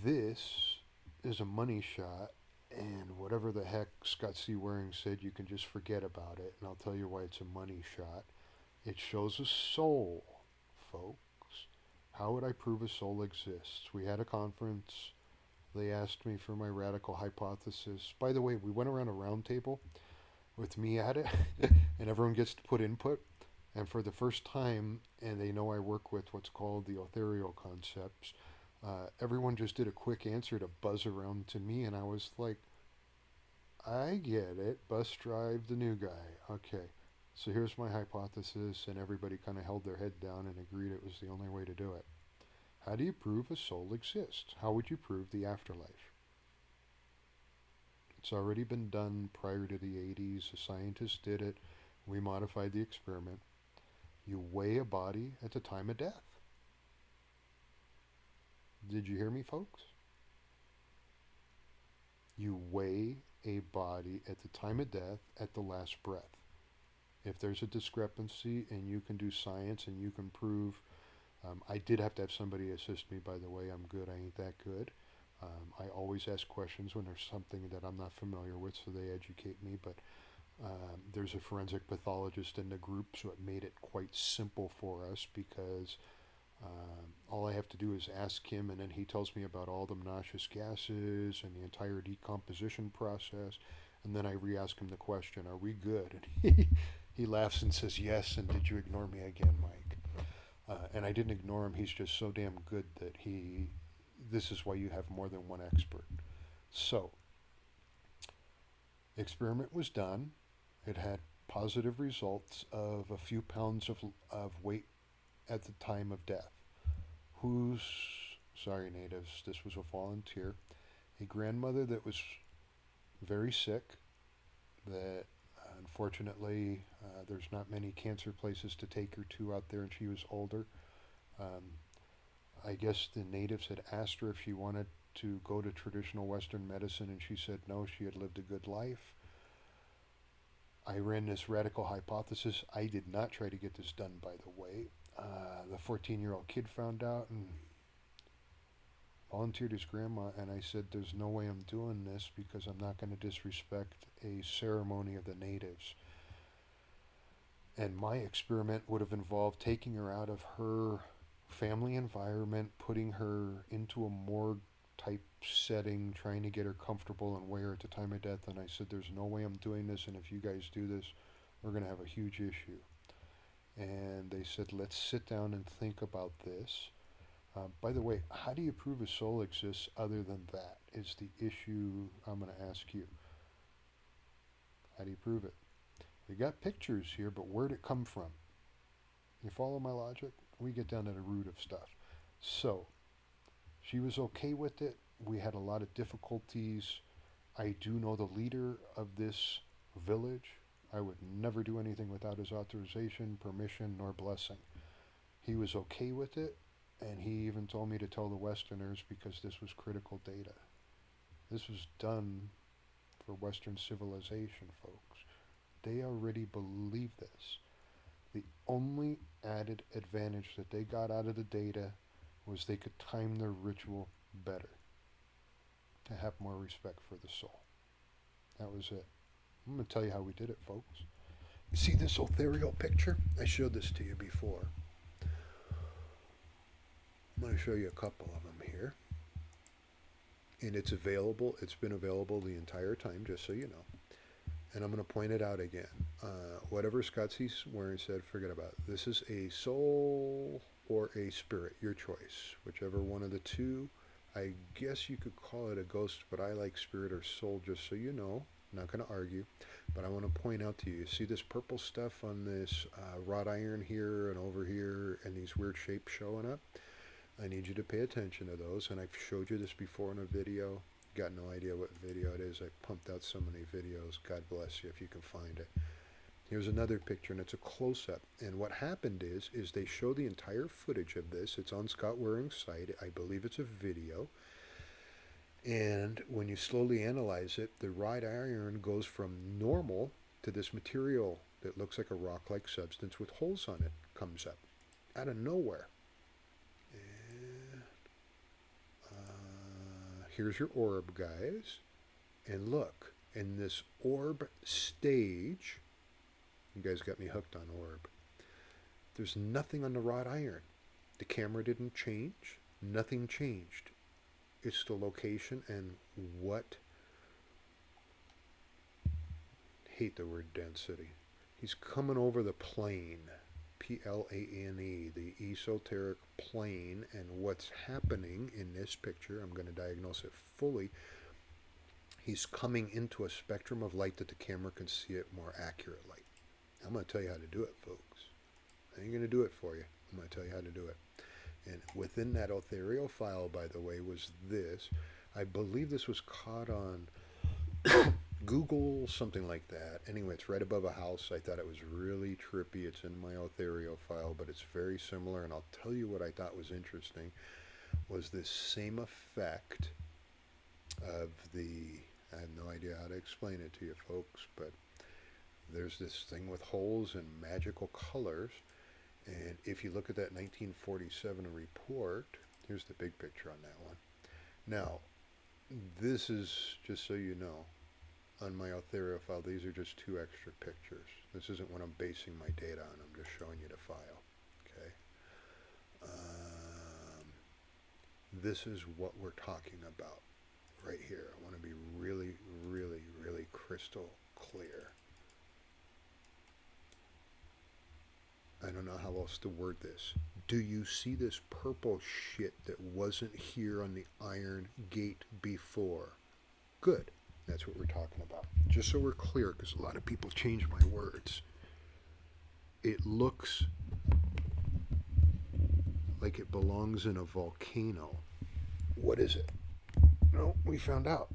this is a money shot, and whatever the heck Scott C. Waring said, you can just forget about it, and I'll tell you why it's a money shot. It shows a soul, folks. How would I prove a soul exists? We had a conference. They asked me for my radical hypothesis. By the way, we went around a round table with me at it, and everyone gets to put input. And for the first time, and they know I work with what's called the ethereal concepts, everyone just did a quick answer to buzz around to me, and I was like, I get it. Bus drive the new guy. Okay. So here's my hypothesis, and everybody kind of held their head down and agreed it was the only way to do it. How do you prove a soul exists? How would you prove the afterlife? It's already been done prior to the 80s. A scientist did it. We modified the experiment. You weigh a body at the time of death. Did you hear me, folks? You weigh a body at the time of death at the last breath. If there's a discrepancy and you can do science and you can prove, I did have to have somebody assist me, by the way. I'm good. I ain't that good. I always ask questions when there's something that I'm not familiar with, so they educate me. But there's a forensic pathologist in the group, so it made it quite simple for us because all I have to do is ask him, and then he tells me about all the noxious gases and the entire decomposition process. And then I re-ask him the question, "Are we good?" And he laughs and says, "Yes." And did you ignore me again, Mike? And I didn't ignore him. He's just so damn good that he. This is why you have more than one expert. So, experiment was done. It had positive results of a few pounds of weight at the time of death. Who's, sorry, natives, this was a volunteer, a grandmother that was very sick, that unfortunately there's not many cancer places to take her to out there, and she was older. Um, I guess the natives had asked her if she wanted to go to traditional Western medicine, and she said no, she had lived a good life. I ran this radical hypothesis. I did not try to get this done, by the way. The 14-year-old kid found out and volunteered his grandma, and I said, there's no way I'm doing this because I'm not going to disrespect a ceremony of the natives. And my experiment would have involved taking her out of her family environment, putting her into a morgue type setting, trying to get her comfortable and weigh her at the time of death. And I said, there's no way I'm doing this, and if you guys do this, we're going to have a huge issue. And they said, let's sit down and think about this. By the way, how do you prove a soul exists other than that? Is the issue I'm going to ask you. How do you prove it? We got pictures here, but where'd it come from? You follow my logic? We get down to the root of stuff. So, she was okay with it. We had a lot of difficulties. I do know the leader of this village. I would never do anything without his authorization, permission, nor blessing. He was okay with it, and he even told me to tell the Westerners because this was critical data. This was done for Western civilization, folks. They already believe this. The only added advantage that they got out of the data was they could time their ritual better to have more respect for the soul. That was it. I'm going to tell you how we did it, folks. You see this ethereal picture? I showed this to you before. I'm going to show you a couple of them here. And it's available. It's been available the entire time, just so you know. And I'm going to point it out again. Whatever Scottsy's wearing said, forget about it. This is a soul or a spirit, your choice. Whichever one of the two. I guess you could call it a ghost, but I like spirit or soul, just so you know. I'm not going to argue, but I want to point out to you, see this purple stuff on this wrought iron here and over here and these weird shapes showing up? I need you to pay attention to those, and I've showed you this before in a video. Got no idea what video it is. I pumped out so many videos. God bless you if you can find it. Here's another picture, and it's a close-up. And what happened is they show the entire footage of this. It's on Scott Waring's site. I believe it's a video. And when you slowly analyze it, the wrought iron goes from normal to this material that looks like a rock-like substance with holes on it comes up out of nowhere. And here's your orb, guys. And look, in this orb stage, you guys got me hooked on orb. There's nothing on the wrought iron. The camera didn't change. Nothing changed. It's the location and what, hate the word density. He's coming over the plane, Plane, the esoteric plane, and what's happening in this picture, I'm going to diagnose it fully. He's coming into a spectrum of light that the camera can see it more accurately. I'm going to tell you how to do it, folks. I ain't going to do it for you. I'm going to tell you how to do it. And within that ethereal file, by the way, was this. I believe this was caught on Google, something like that. Anyway, it's right above a house. I thought it was really trippy. It's in my ethereal file, but it's very similar. And I'll tell you what I thought was interesting was this same effect of the, I have no idea how to explain it to you folks, but there's this thing with holes and magical colors. And if you look at that 1947 report, here's the big picture on that one. Now, this is, just so you know, on my ethereal file, these are just two extra pictures. This isn't what I'm basing my data on. I'm just showing you the file. Okay. This is what we're talking about right here. I want to be really, really, really crystal clear. I don't know how else to word this. Do you see this purple shit that wasn't here on the iron gate before? Good. That's what we're talking about. Just so we're clear, because a lot of people change my words. It looks like it belongs in a volcano. What is it? No, we found out.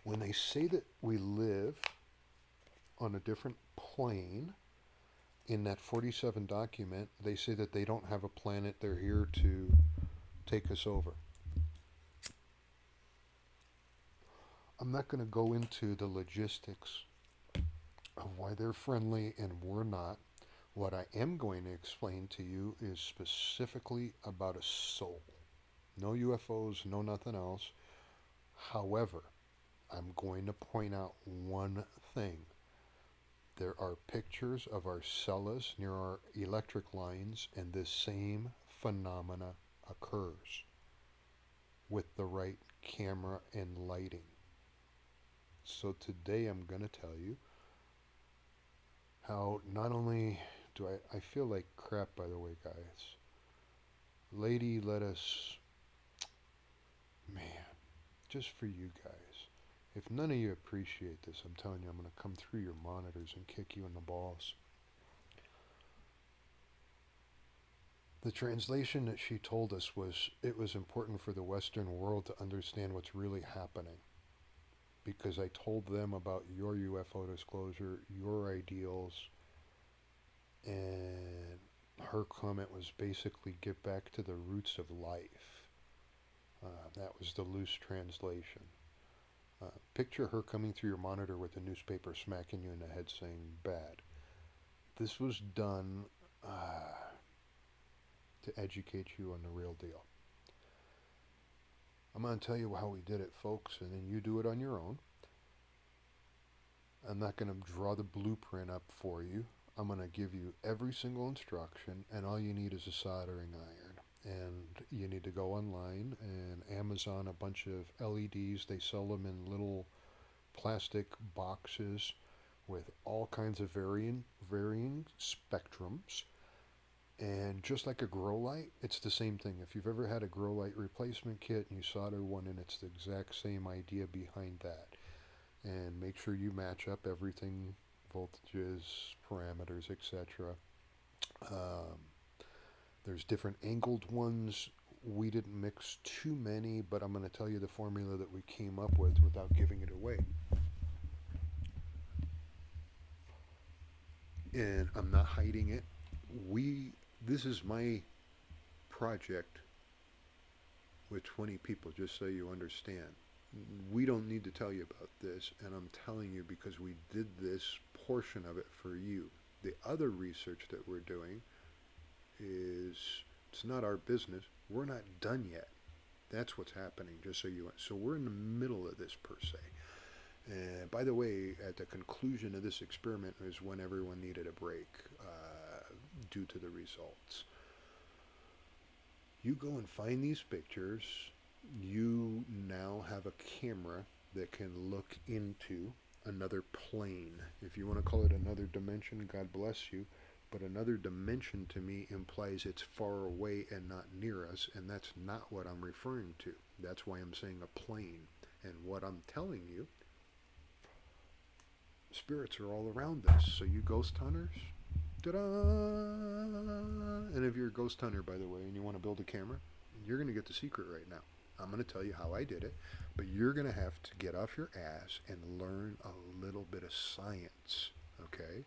When they say that we live on a different plane, in that 47 document, they say that they don't have a planet. They're here to take us over. I'm not going to go into the logistics of why they're friendly and we're not. What I am going to explain to you is specifically about a soul. No UFOs, no nothing else. However, I'm going to point out one thing. There are pictures of our cellas near our electric lines, and this same phenomena occurs with the right camera and lighting. So today I'm going to tell you how not only do I feel like crap, by the way, guys. Lady, let us, man, just for you guys. If none of you appreciate this, I'm telling you, I'm going to come through your monitors and kick you in the balls. The translation that she told us was, it was important for the Western world to understand what's really happening. Because I told them about your UFO disclosure, your ideals, and her comment was basically get back to the roots of life. That was the loose translation. Picture her coming through your monitor with a newspaper smacking you in the head saying bad. This was done to educate you on the real deal. I'm going to tell you how we did it, folks, and then you do it on your own. I'm not going to draw the blueprint up for you. I'm going to give you every single instruction, and all you need is a soldering iron. and you need to go online and Amazon a bunch of LEDs. They sell them in little plastic boxes with all kinds of varying spectrums. And just like a grow light, it's the same thing. If you've ever had a grow light replacement kit and you solder one in, it's the exact same idea behind that. And make sure you match up everything, voltages, parameters, etc. Um, there's different angled ones. We didn't mix too many, but I'm going to tell you the formula that we came up with without giving it away. And I'm not hiding it. This is my project with 20 people, just so you understand. We don't need to tell you about this, and I'm telling you because we did this portion of it for you. The other research that we're doing is it's not our business. We're not done yet. That's what's happening, just so you. So we're in the middle of this per se. And by the way, at the conclusion of this experiment is when everyone needed a break due to the results. You go and find these pictures. You now have a camera that can look into another plane. If you want to call it another dimension, God bless you. But another dimension to me implies it's far away and not near us, and that's not what I'm referring to. That's why I'm saying a plane. And what I'm telling you, spirits are all around us. So you ghost hunters, ta-da! And if you're a ghost hunter, by the way, and you want to build a camera, you're going to get the secret right now. I'm going to tell you how I did it, but you're going to have to get off your ass and learn a little bit of science, okay?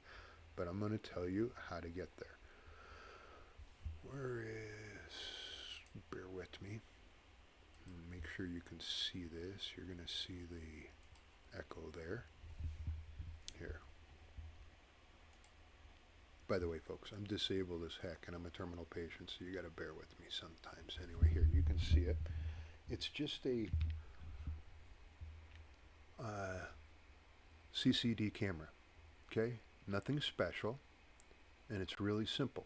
But I'm going to tell you how to get there. Where is... Bear with me. Make sure you can see this. You're going to see the echo there. Here. By the way, folks, I'm disabled as heck, and I'm a terminal patient, so you got to bear with me sometimes. Anyway, here, you can see it. It's just a CCD camera, okay? Nothing special, and it's really simple.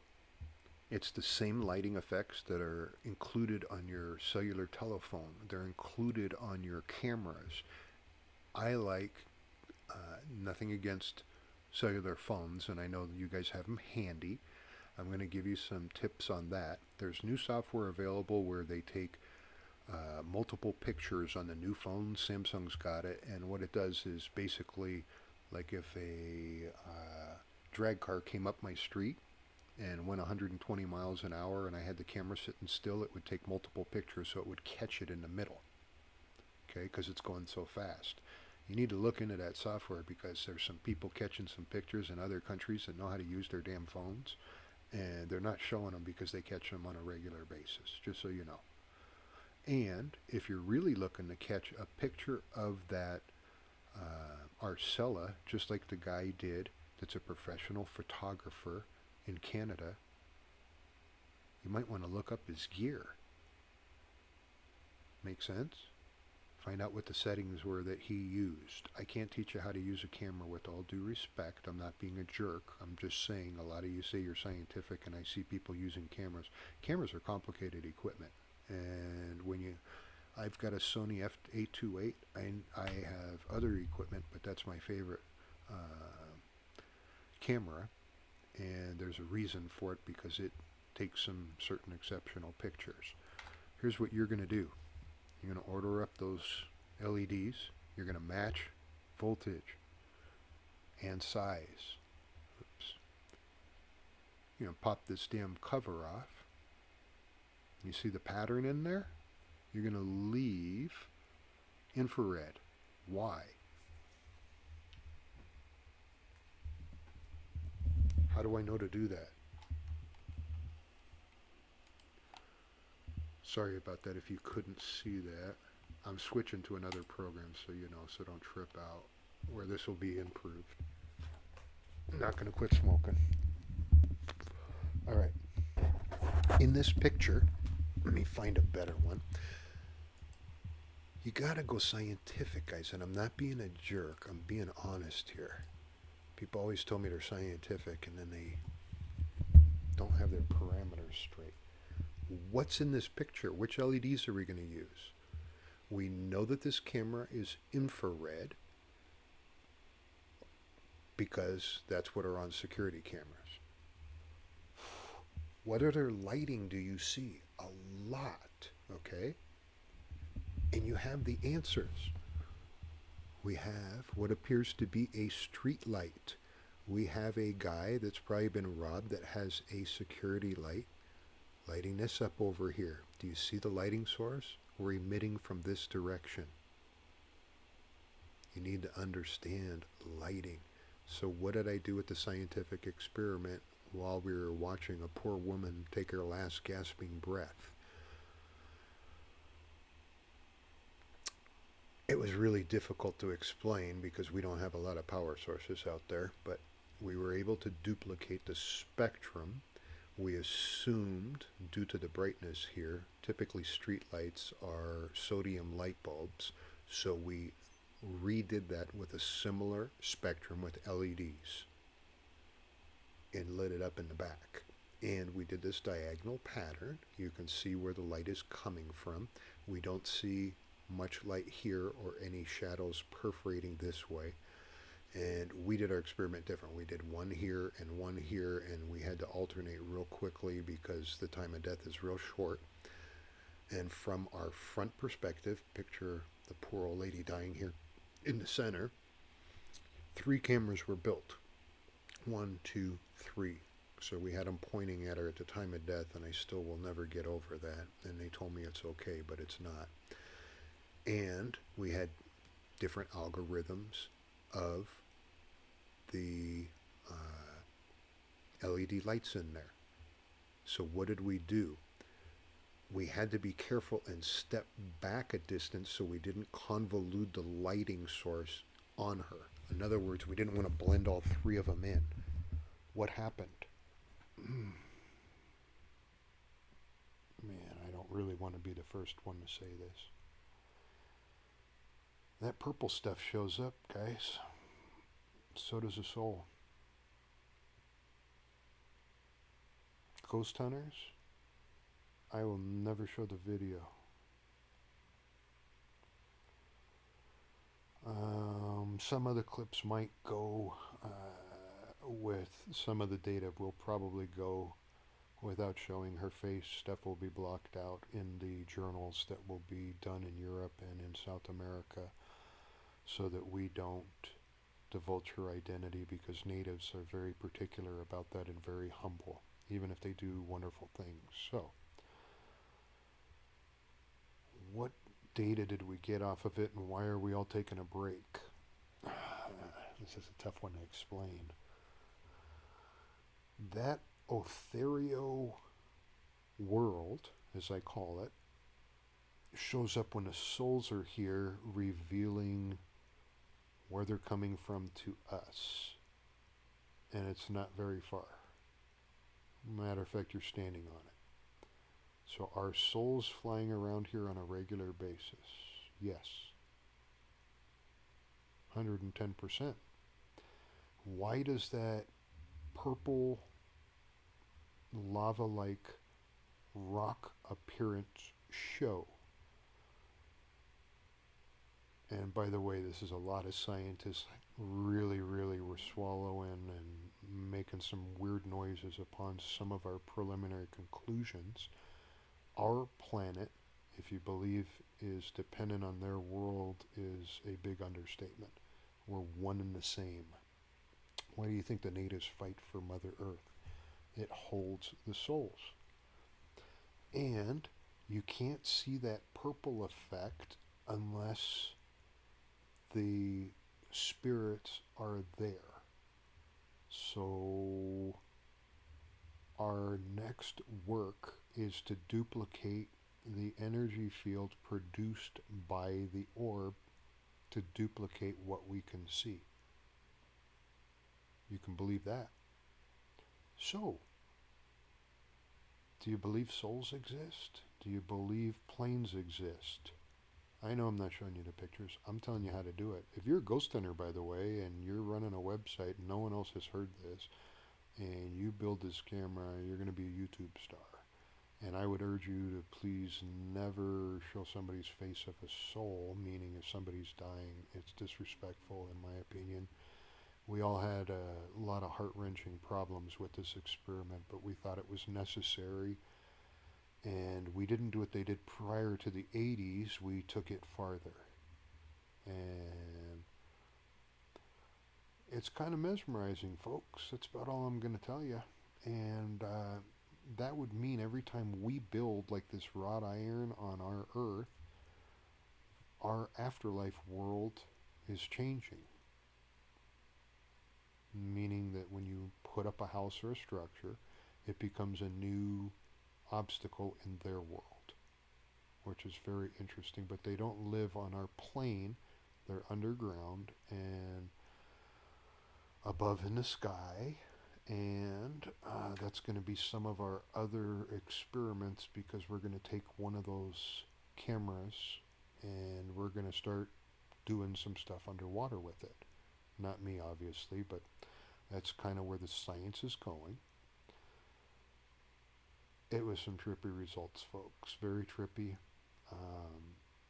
It's the same lighting effects that are included on your cellular telephone. They're included on your cameras. I like nothing against cellular phones, and I know you guys have them handy. I'm going to give you some tips on that. There's new software available where they take multiple pictures on the new phone. Samsung's got it, and what it does is basically like if a drag car came up my street and went 120 miles an hour and I had the camera sitting still, it would take multiple pictures so it would catch it in the middle, okay, because it's going so fast. You need to look into that software because there's some people catching some pictures in other countries that know how to use their damn phones, and they're not showing them because they catch them on a regular basis, just so you know. And if you're really looking to catch a picture of that Arcella, just like the guy did that's a professional photographer in Canada, you might want to look up his gear. Make sense? Find out what the settings were that he used. I can't teach you how to use a camera with all due respect. I'm not being a jerk. I'm just saying a lot of you say you're scientific and I see people using cameras. Cameras are complicated equipment. And I've got a Sony f828 and I have other equipment, but that's my favorite camera. And there's a reason for it because it takes some certain exceptional pictures. Here's what you're going to do. You're going to order up those LEDs. You're going to match voltage and size. Oops. You're going to pop this damn cover off. You see the pattern in there? You're going to leave infrared. Why? How do I know to do that? Sorry about that if you couldn't see that. I'm switching to another program so you know, so don't trip out, where this will be improved. I'm not going to quit smoking. All right. In this picture, let me find a better one. You got to go scientific, guys, and I'm not being a jerk. I'm being honest here. People always tell me they're scientific, and then they don't have their parameters straight. What's in this picture? Which LEDs are we going to use? We know that this camera is infrared because that's what are on security cameras. What other lighting do you see? A lot, okay? And you have the answers. We have what appears to be a street light. We have a guy that's probably been robbed that has a security light lighting this up over here. Do you see the lighting source? We're emitting from this direction. You need to understand lighting. So what did I do with the scientific experiment while we were watching a poor woman take her last gasping breath? It was really difficult to explain because we don't have a lot of power sources out there, but we were able to duplicate the spectrum. We assumed, due to the brightness here, typically street lights are sodium light bulbs, so we redid that with a similar spectrum with LEDs and lit it up in the back. And we did this diagonal pattern. You can see where the light is coming from. We don't see much light here or any shadows perforating this way. And we did our experiment different. We did one here, and we had to alternate real quickly because the time of death is real short. And from our front perspective, picture the poor old lady dying here in the center, 3 cameras were built. 1, 2, 3. So we had them pointing at her at the time of death, and I still will never get over that. And they told me it's okay, but it's not. And we had different algorithms of the LED lights in there. So what did we do? We had to be careful and step back a distance so we didn't convolute the lighting source on her. In other words, we didn't want to blend all 3 of them in. What happened? Man, I don't really want to be the first one to say this. That purple stuff shows up, guys. So does the soul. Ghost hunters, I will never show the video. Some of the clips might go with some of the data. Will probably go without showing her face. Stuff will be blocked out in the journals that will be done in Europe and in South America so that we don't divulge her identity, because natives are very particular about that and very humble, even if they do wonderful things. So, what data did we get off of it, and why are we all taking a break? This is a tough one to explain. That Othario world, as I call it, shows up when the souls are here, revealing where they're coming from to us. And it's not very far. Matter of fact, you're standing on it. So are souls flying around here on a regular basis? Yes. 110%. Why does that purple lava-like rock appearance show? And by the way, this is a lot of scientists really were swallowing and making some weird noises upon some of our preliminary conclusions. Our planet, if you believe, is dependent on their world is a big understatement. We're one and the same. Why do you think the natives fight for Mother Earth? It holds the souls. And you can't see that purple effect unless the spirits are there. So our next work is to duplicate the energy field produced by the orb to duplicate what we can see. You can believe that. So, do you believe souls exist? Do you believe planes exist? I know I'm not showing you the pictures. I'm telling you how to do it. If you're a ghost hunter, by the way, and you're running a website and no one else has heard this, and you build this camera, you're going to be a YouTube star. And I would urge you to please never show somebody's face of a soul, meaning if somebody's dying, it's disrespectful, in my opinion. We all had a lot of heart wrenching problems with this experiment, but we thought it was necessary. And we didn't do what they did prior to the 80s, we took it farther. And it's kind of mesmerizing, folks. That's about all I'm going to tell you. And that would mean every time we build like this wrought iron on our Earth, our afterlife world is changing. Meaning that when you put up a house or a structure, it becomes a new obstacle in their world, which is very interesting. But they don't live on our plane, they're underground and above in the sky. And that's going to be some of our other experiments, because we're going to take one of those cameras and we're going to start doing some stuff underwater with it. Not me, obviously, but that's kind of where the science is going. It was some trippy results, folks. Very trippy.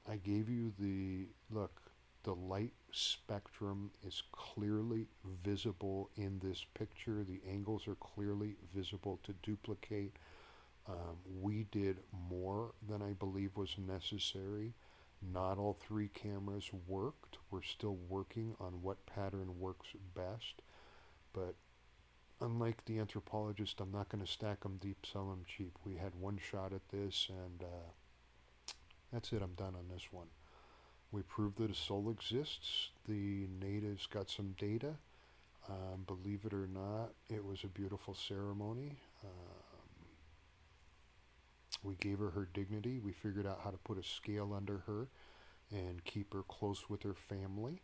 I gave you the look. The light spectrum is clearly visible in this picture. The angles are clearly visible to duplicate. We did more than I believe was necessary. Not all three cameras worked. We're still working on what pattern works best. But unlike the anthropologist, I'm not going to stack them deep, sell them cheap. We had one shot at this, and that's it. I'm done on this one. We proved that a soul exists. The natives got some data. Believe it or not, it was a beautiful ceremony. We gave her her dignity. We figured out how to put a scale under her and keep her close with her family.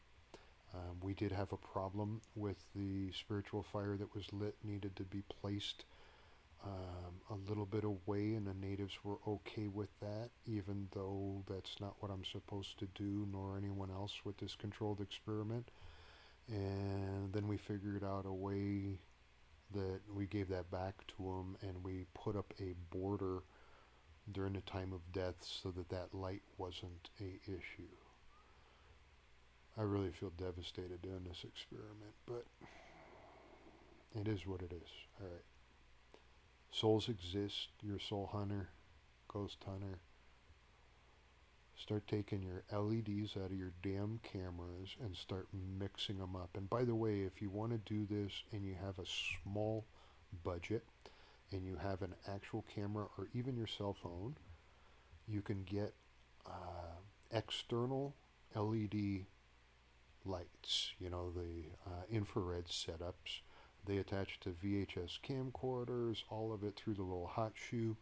We did have a problem with the spiritual fire that was lit, needed to be placed a little bit away, and the natives were okay with that, even though that's not what I'm supposed to do, nor anyone else with this controlled experiment. And then we figured out a way that we gave that back to them, and we put up a border during the time of death so that that light wasn't a issue. I really feel devastated doing this experiment, but it is what it is. All right. Souls exist. You're a soul hunter, ghost hunter. Start taking your LEDs out of your damn cameras and start mixing them up. And by the way, if you want to do this and you have a small budget and you have an actual camera or even your cell phone, you can get external LED lights, the infrared setups. They attach to VHS camcorders, all of it through the little hot shoe,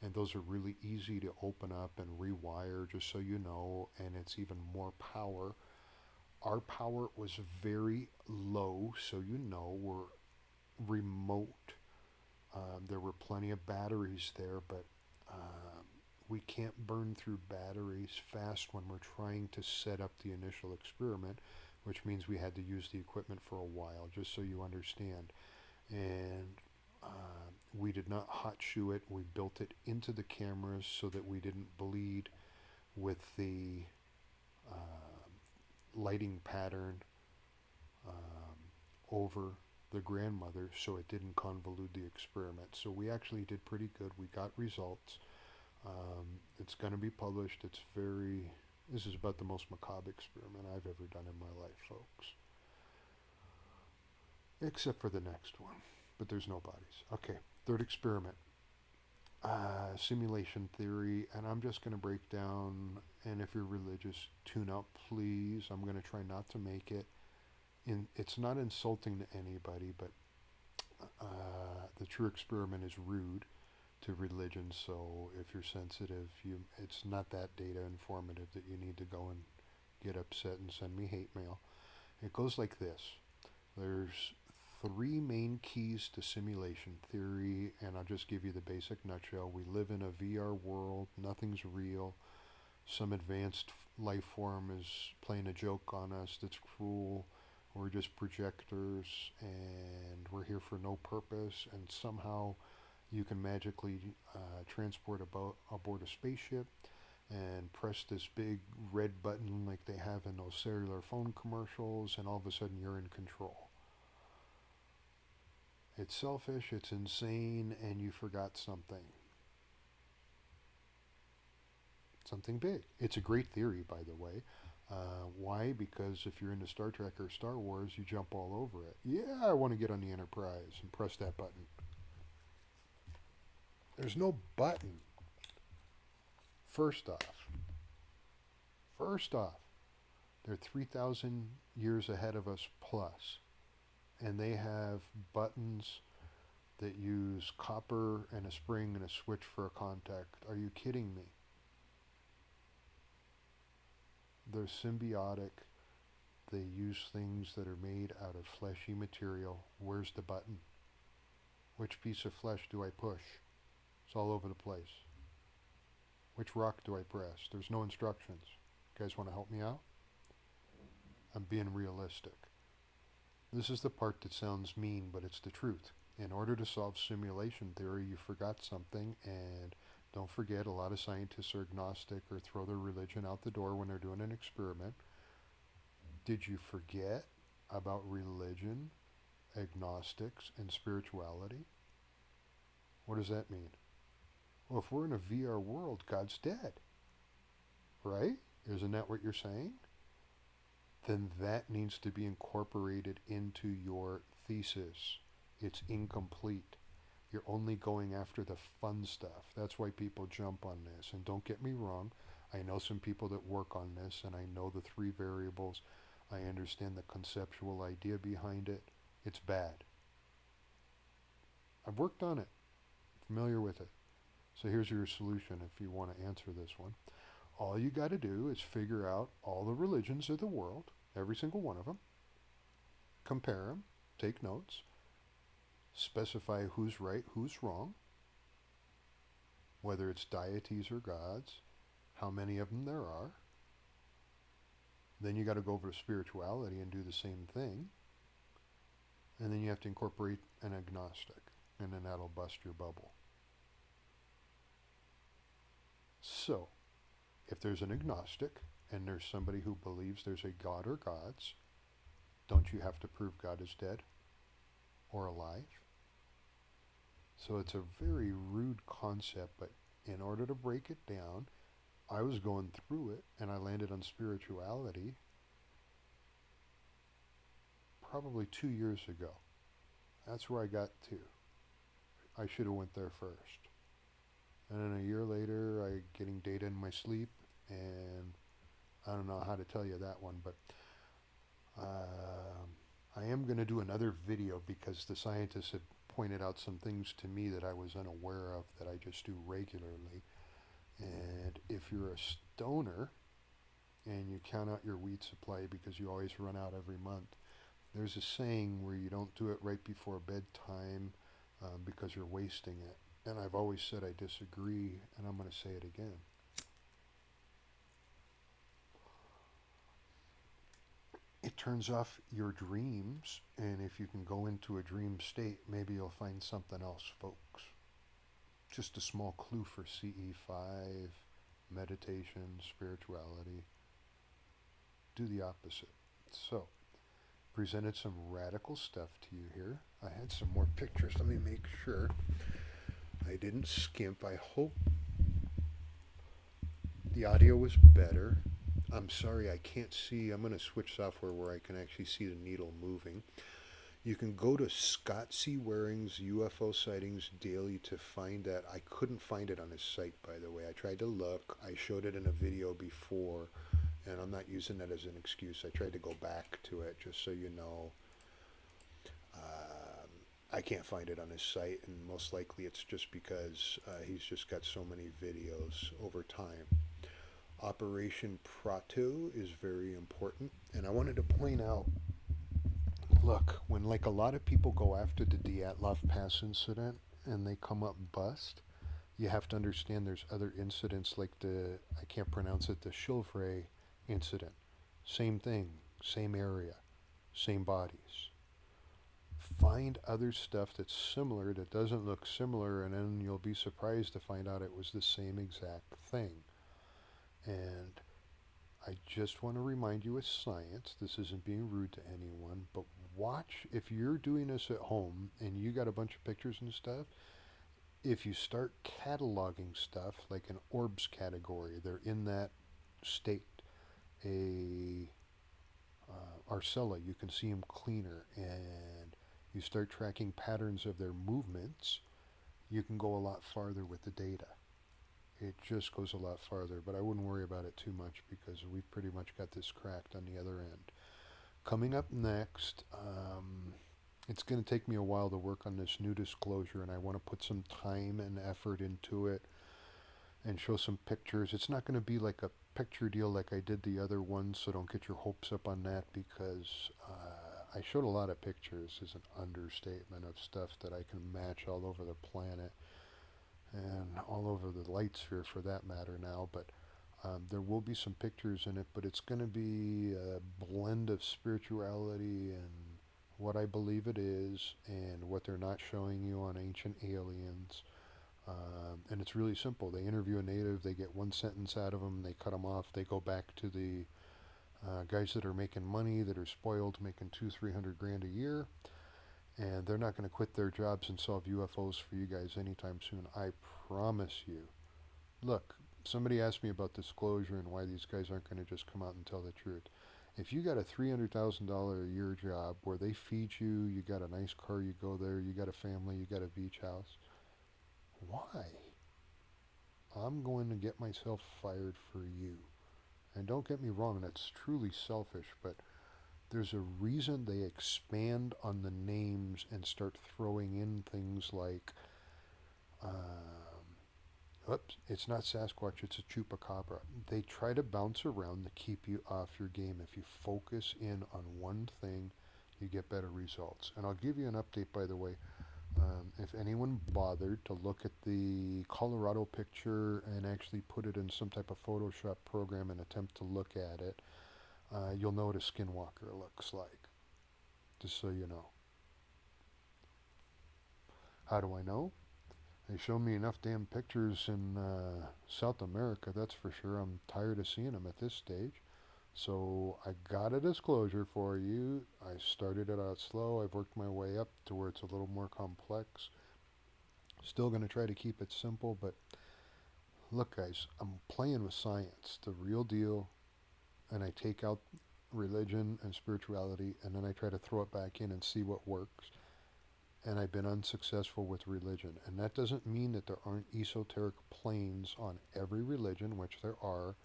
and those are really easy to open up and rewire, just so you know, and it's even more power. Our power was very low, so we're remote. There were plenty of batteries there, but we can't burn through batteries fast when we're trying to set up the initial experiment, which means we had to use the equipment for a while, just so you understand. And we did not hot shoe it. We built it into the cameras so that we didn't bleed with the lighting pattern over the grandmother, so it didn't convolute the experiment. So we actually did pretty good. We got results. It's going to be published. This is about the most macabre experiment I've ever done in my life, folks. Except for the next one. But there's no bodies. Okay, third experiment. Simulation theory, and I'm just going to break down, and if you're religious, tune out, please. I'm going to try not to make it. It's not insulting to anybody, but the true experiment is rude to religion, so if you're sensitive, it's not that data informative that you need to go and get upset and send me hate mail. It goes like this. There's three main keys to simulation theory, and I'll just give you the basic nutshell. We live in a VR world. Nothing's real. Some advanced life form is playing a joke on us that's cruel. We're just projectors, and we're here for no purpose, and somehow You can magically transport aboard a spaceship and press this big red button like they have in those cellular phone commercials, and all of a sudden you're in control. It's selfish, it's insane, and you forgot something. Something big. It's a great theory, by the way. Why? Because if you're into Star Trek or Star Wars, you jump all over it. Yeah, I want to get on the Enterprise and press that button. There's no button. First off, first off, they're 3,000 years ahead of us plus, and they have buttons that use copper and a spring and a switch for a contact. Are you kidding me? They're symbiotic. They use things that are made out of fleshy material. Where's the button? Which piece of flesh do I push? It's all over the place. Which rock do I press? There's no instructions. You guys want to help me out? I'm being realistic. This is the part that sounds mean, but it's the truth. In order to solve simulation theory, you forgot something, and don't forget, a lot of scientists are agnostic or throw their religion out the door when they're doing an experiment. Did you forget about religion, agnostics, and spirituality? What does that mean? Well, if we're in a VR world, God's dead. Right? Isn't that what you're saying? Then that needs to be incorporated into your thesis. It's incomplete. You're only going after the fun stuff. That's why people jump on this. And don't get me wrong, I know some people that work on this, and I know the three variables. I understand the conceptual idea behind it. It's bad. I've worked on it, familiar with it. So here's your solution if you want to answer this one. All you got to do is figure out all the religions of the world, every single one of them, compare them, take notes, specify who's right, who's wrong, whether it's deities or gods, how many of them there are. Then you got to go over to spirituality and do the same thing. And then you have to incorporate an agnostic, and then that'll bust your bubble. So, if there's an agnostic and there's somebody who believes there's a god or gods, don't you have to prove God is dead or alive? So it's a very rude concept, but in order to break it down, I was going through it and I landed on spirituality probably 2 years ago. That's where I got to. I should have went there first. And then a year later, I getting data in my sleep, and I don't know how to tell you that one, but I am going to do another video because the scientists had pointed out some things to me that I was unaware of that I just do regularly. And if you're a stoner and you count out your weed supply because you always run out every month, there's a saying where you don't do it right before bedtime because you're wasting it. And I've always said I disagree, and I'm going to say it again. It turns off your dreams, and if you can go into a dream state, maybe you'll find something else, folks. Just a small clue for CE5, meditation, spirituality. Do the opposite. So, presented some radical stuff to you here. I had some more pictures. Let me make sure I didn't skimp. I hope the audio was better. I'm sorry I can't see. I'm going to switch software where I can actually see the needle moving. You can go to Scott C. Waring's UFO Sightings Daily to find that. I couldn't find it on his site, by the way. I tried to look. I showed it in a video before, and I'm not using that as an excuse. I tried to go back to it, just so you know. I can't find it on his site, and most likely it's just because he's just got so many videos over time. Operation Prato is very important, and I wanted to point out, look, when like a lot of people go after the Dyatlov Pass incident and they come up bust, you have to understand there's other incidents like I can't pronounce it, the Shilvray incident. Same thing, same area, same bodies. find other stuff that's similar that doesn't look similar, and then you'll be surprised to find out it was the same exact thing. And I just want to remind you, it's science. This isn't being rude to anyone, but watch, if you're doing this at home and you got a bunch of pictures and stuff, if you start cataloging stuff like an orbs category, they're in that state. A Arcella, you can see them cleaner, and you start tracking patterns of their movements, you can go a lot farther with the data. It just goes a lot farther, but I wouldn't worry about it too much because we've pretty much got this cracked on the other end. Coming up next, it's going to take me a while to work on this new disclosure, and I want to put some time and effort into it and show some pictures. It's not going to be like a picture deal like I did the other one, so don't get your hopes up on that, because I showed a lot of pictures as an understatement of stuff that I can match all over the planet and all over the light sphere for that matter now, but there will be some pictures in it, but it's going to be a blend of spirituality and what I believe it is and what they're not showing you on Ancient Aliens. And it's really simple. They interview a native, they get one sentence out of them, they cut them off, they go back to the guys that are making money, that are spoiled, making 200-300 grand a year, and they're not going to quit their jobs and solve UFOs for you guys anytime soon. I promise you. Look, somebody asked me about disclosure and why these guys aren't going to just come out and tell the truth. If you got a $300,000 a year job where they feed you, you got a nice car, you go there, you got a family, you got a beach house, why? I'm going to get myself fired for you. And don't get me wrong, that's truly selfish, but there's a reason they expand on the names and start throwing in things like, oops, it's not Sasquatch, it's a chupacabra. They try to bounce around to keep you off your game. If you focus in on one thing, you get better results. And I'll give you an update, by the way. If anyone bothered to look at the Colorado picture and actually put it in some type of Photoshop program and attempt to look at it, you'll know what a skinwalker looks like, just so you know. How do I know? They show me enough damn pictures in South America, that's for sure. I'm tired of seeing them at this stage. So I got a disclosure for you. I started it out slow. I've worked my way up to where it's a little more complex. Still going to try to keep it simple, but look, guys, I'm playing with science, the real deal, and I take out religion and spirituality, and then I try to throw it back in and see what works. And I've been unsuccessful with religion. And that doesn't mean that there aren't esoteric planes on every religion, which there are,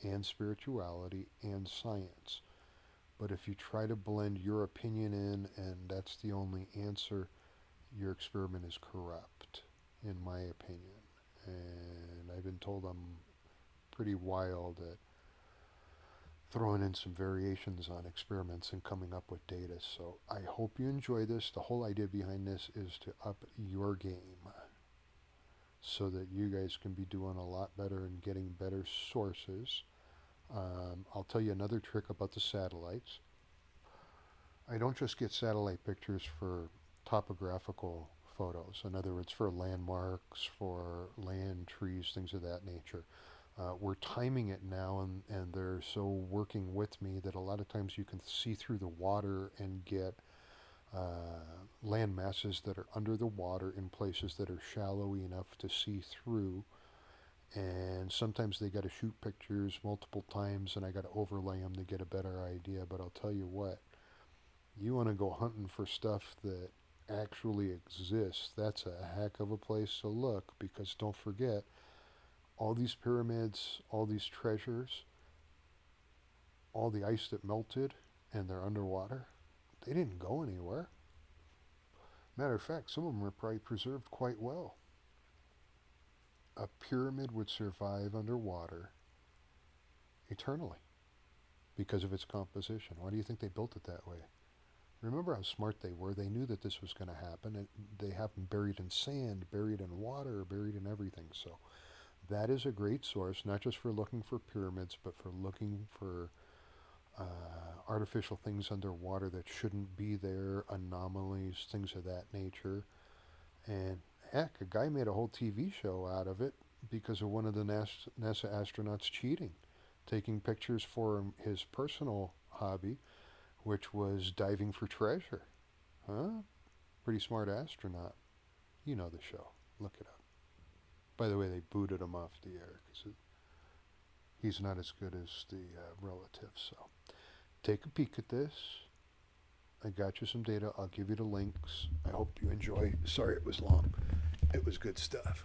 and spirituality and science. But if you try to blend your opinion in and that's the only answer, your experiment is corrupt, in my opinion. And I've been told I'm pretty wild at throwing in some variations on experiments and coming up with data. So I hope you enjoy this. The whole idea behind this is to up your game so that you guys can be doing a lot better and getting better sources. I'll tell you another trick about the satellites. I don't just get satellite pictures for topographical photos. In other words, for landmarks, for land, trees, things of that nature. We're timing it now, and they're so working with me that a lot of times you can see through the water and get land masses that are under the water in places that are shallow enough to see through. And sometimes they got to shoot pictures multiple times, and I got to overlay them to get a better idea. But I'll tell you what, you want to go hunting for stuff that actually exists, that's a heck of a place to look, because don't forget, all these pyramids, all these treasures, all the ice that melted and they're underwater, they didn't go anywhere. Matter of fact, some of them are probably preserved quite well. A pyramid would survive underwater eternally because of its composition. Why do you think they built it that way? Remember how smart they were. They knew that this was going to happen, and they have them buried in sand, buried in water, buried in everything. So that is a great source, not just for looking for pyramids, but for looking for artificial things underwater that shouldn't be there, anomalies, things of that nature. And heck, a guy made a whole TV show out of it because of one of the NASA astronauts cheating, taking pictures for his personal hobby, which was diving for treasure. Huh? Pretty smart astronaut. You know the show. Look it up. By the way, they booted him off the air because he's not as good as the relative. So take a peek at this. I got you some data. I'll give you the links. I hope you enjoy. Sorry it was long. It was good stuff.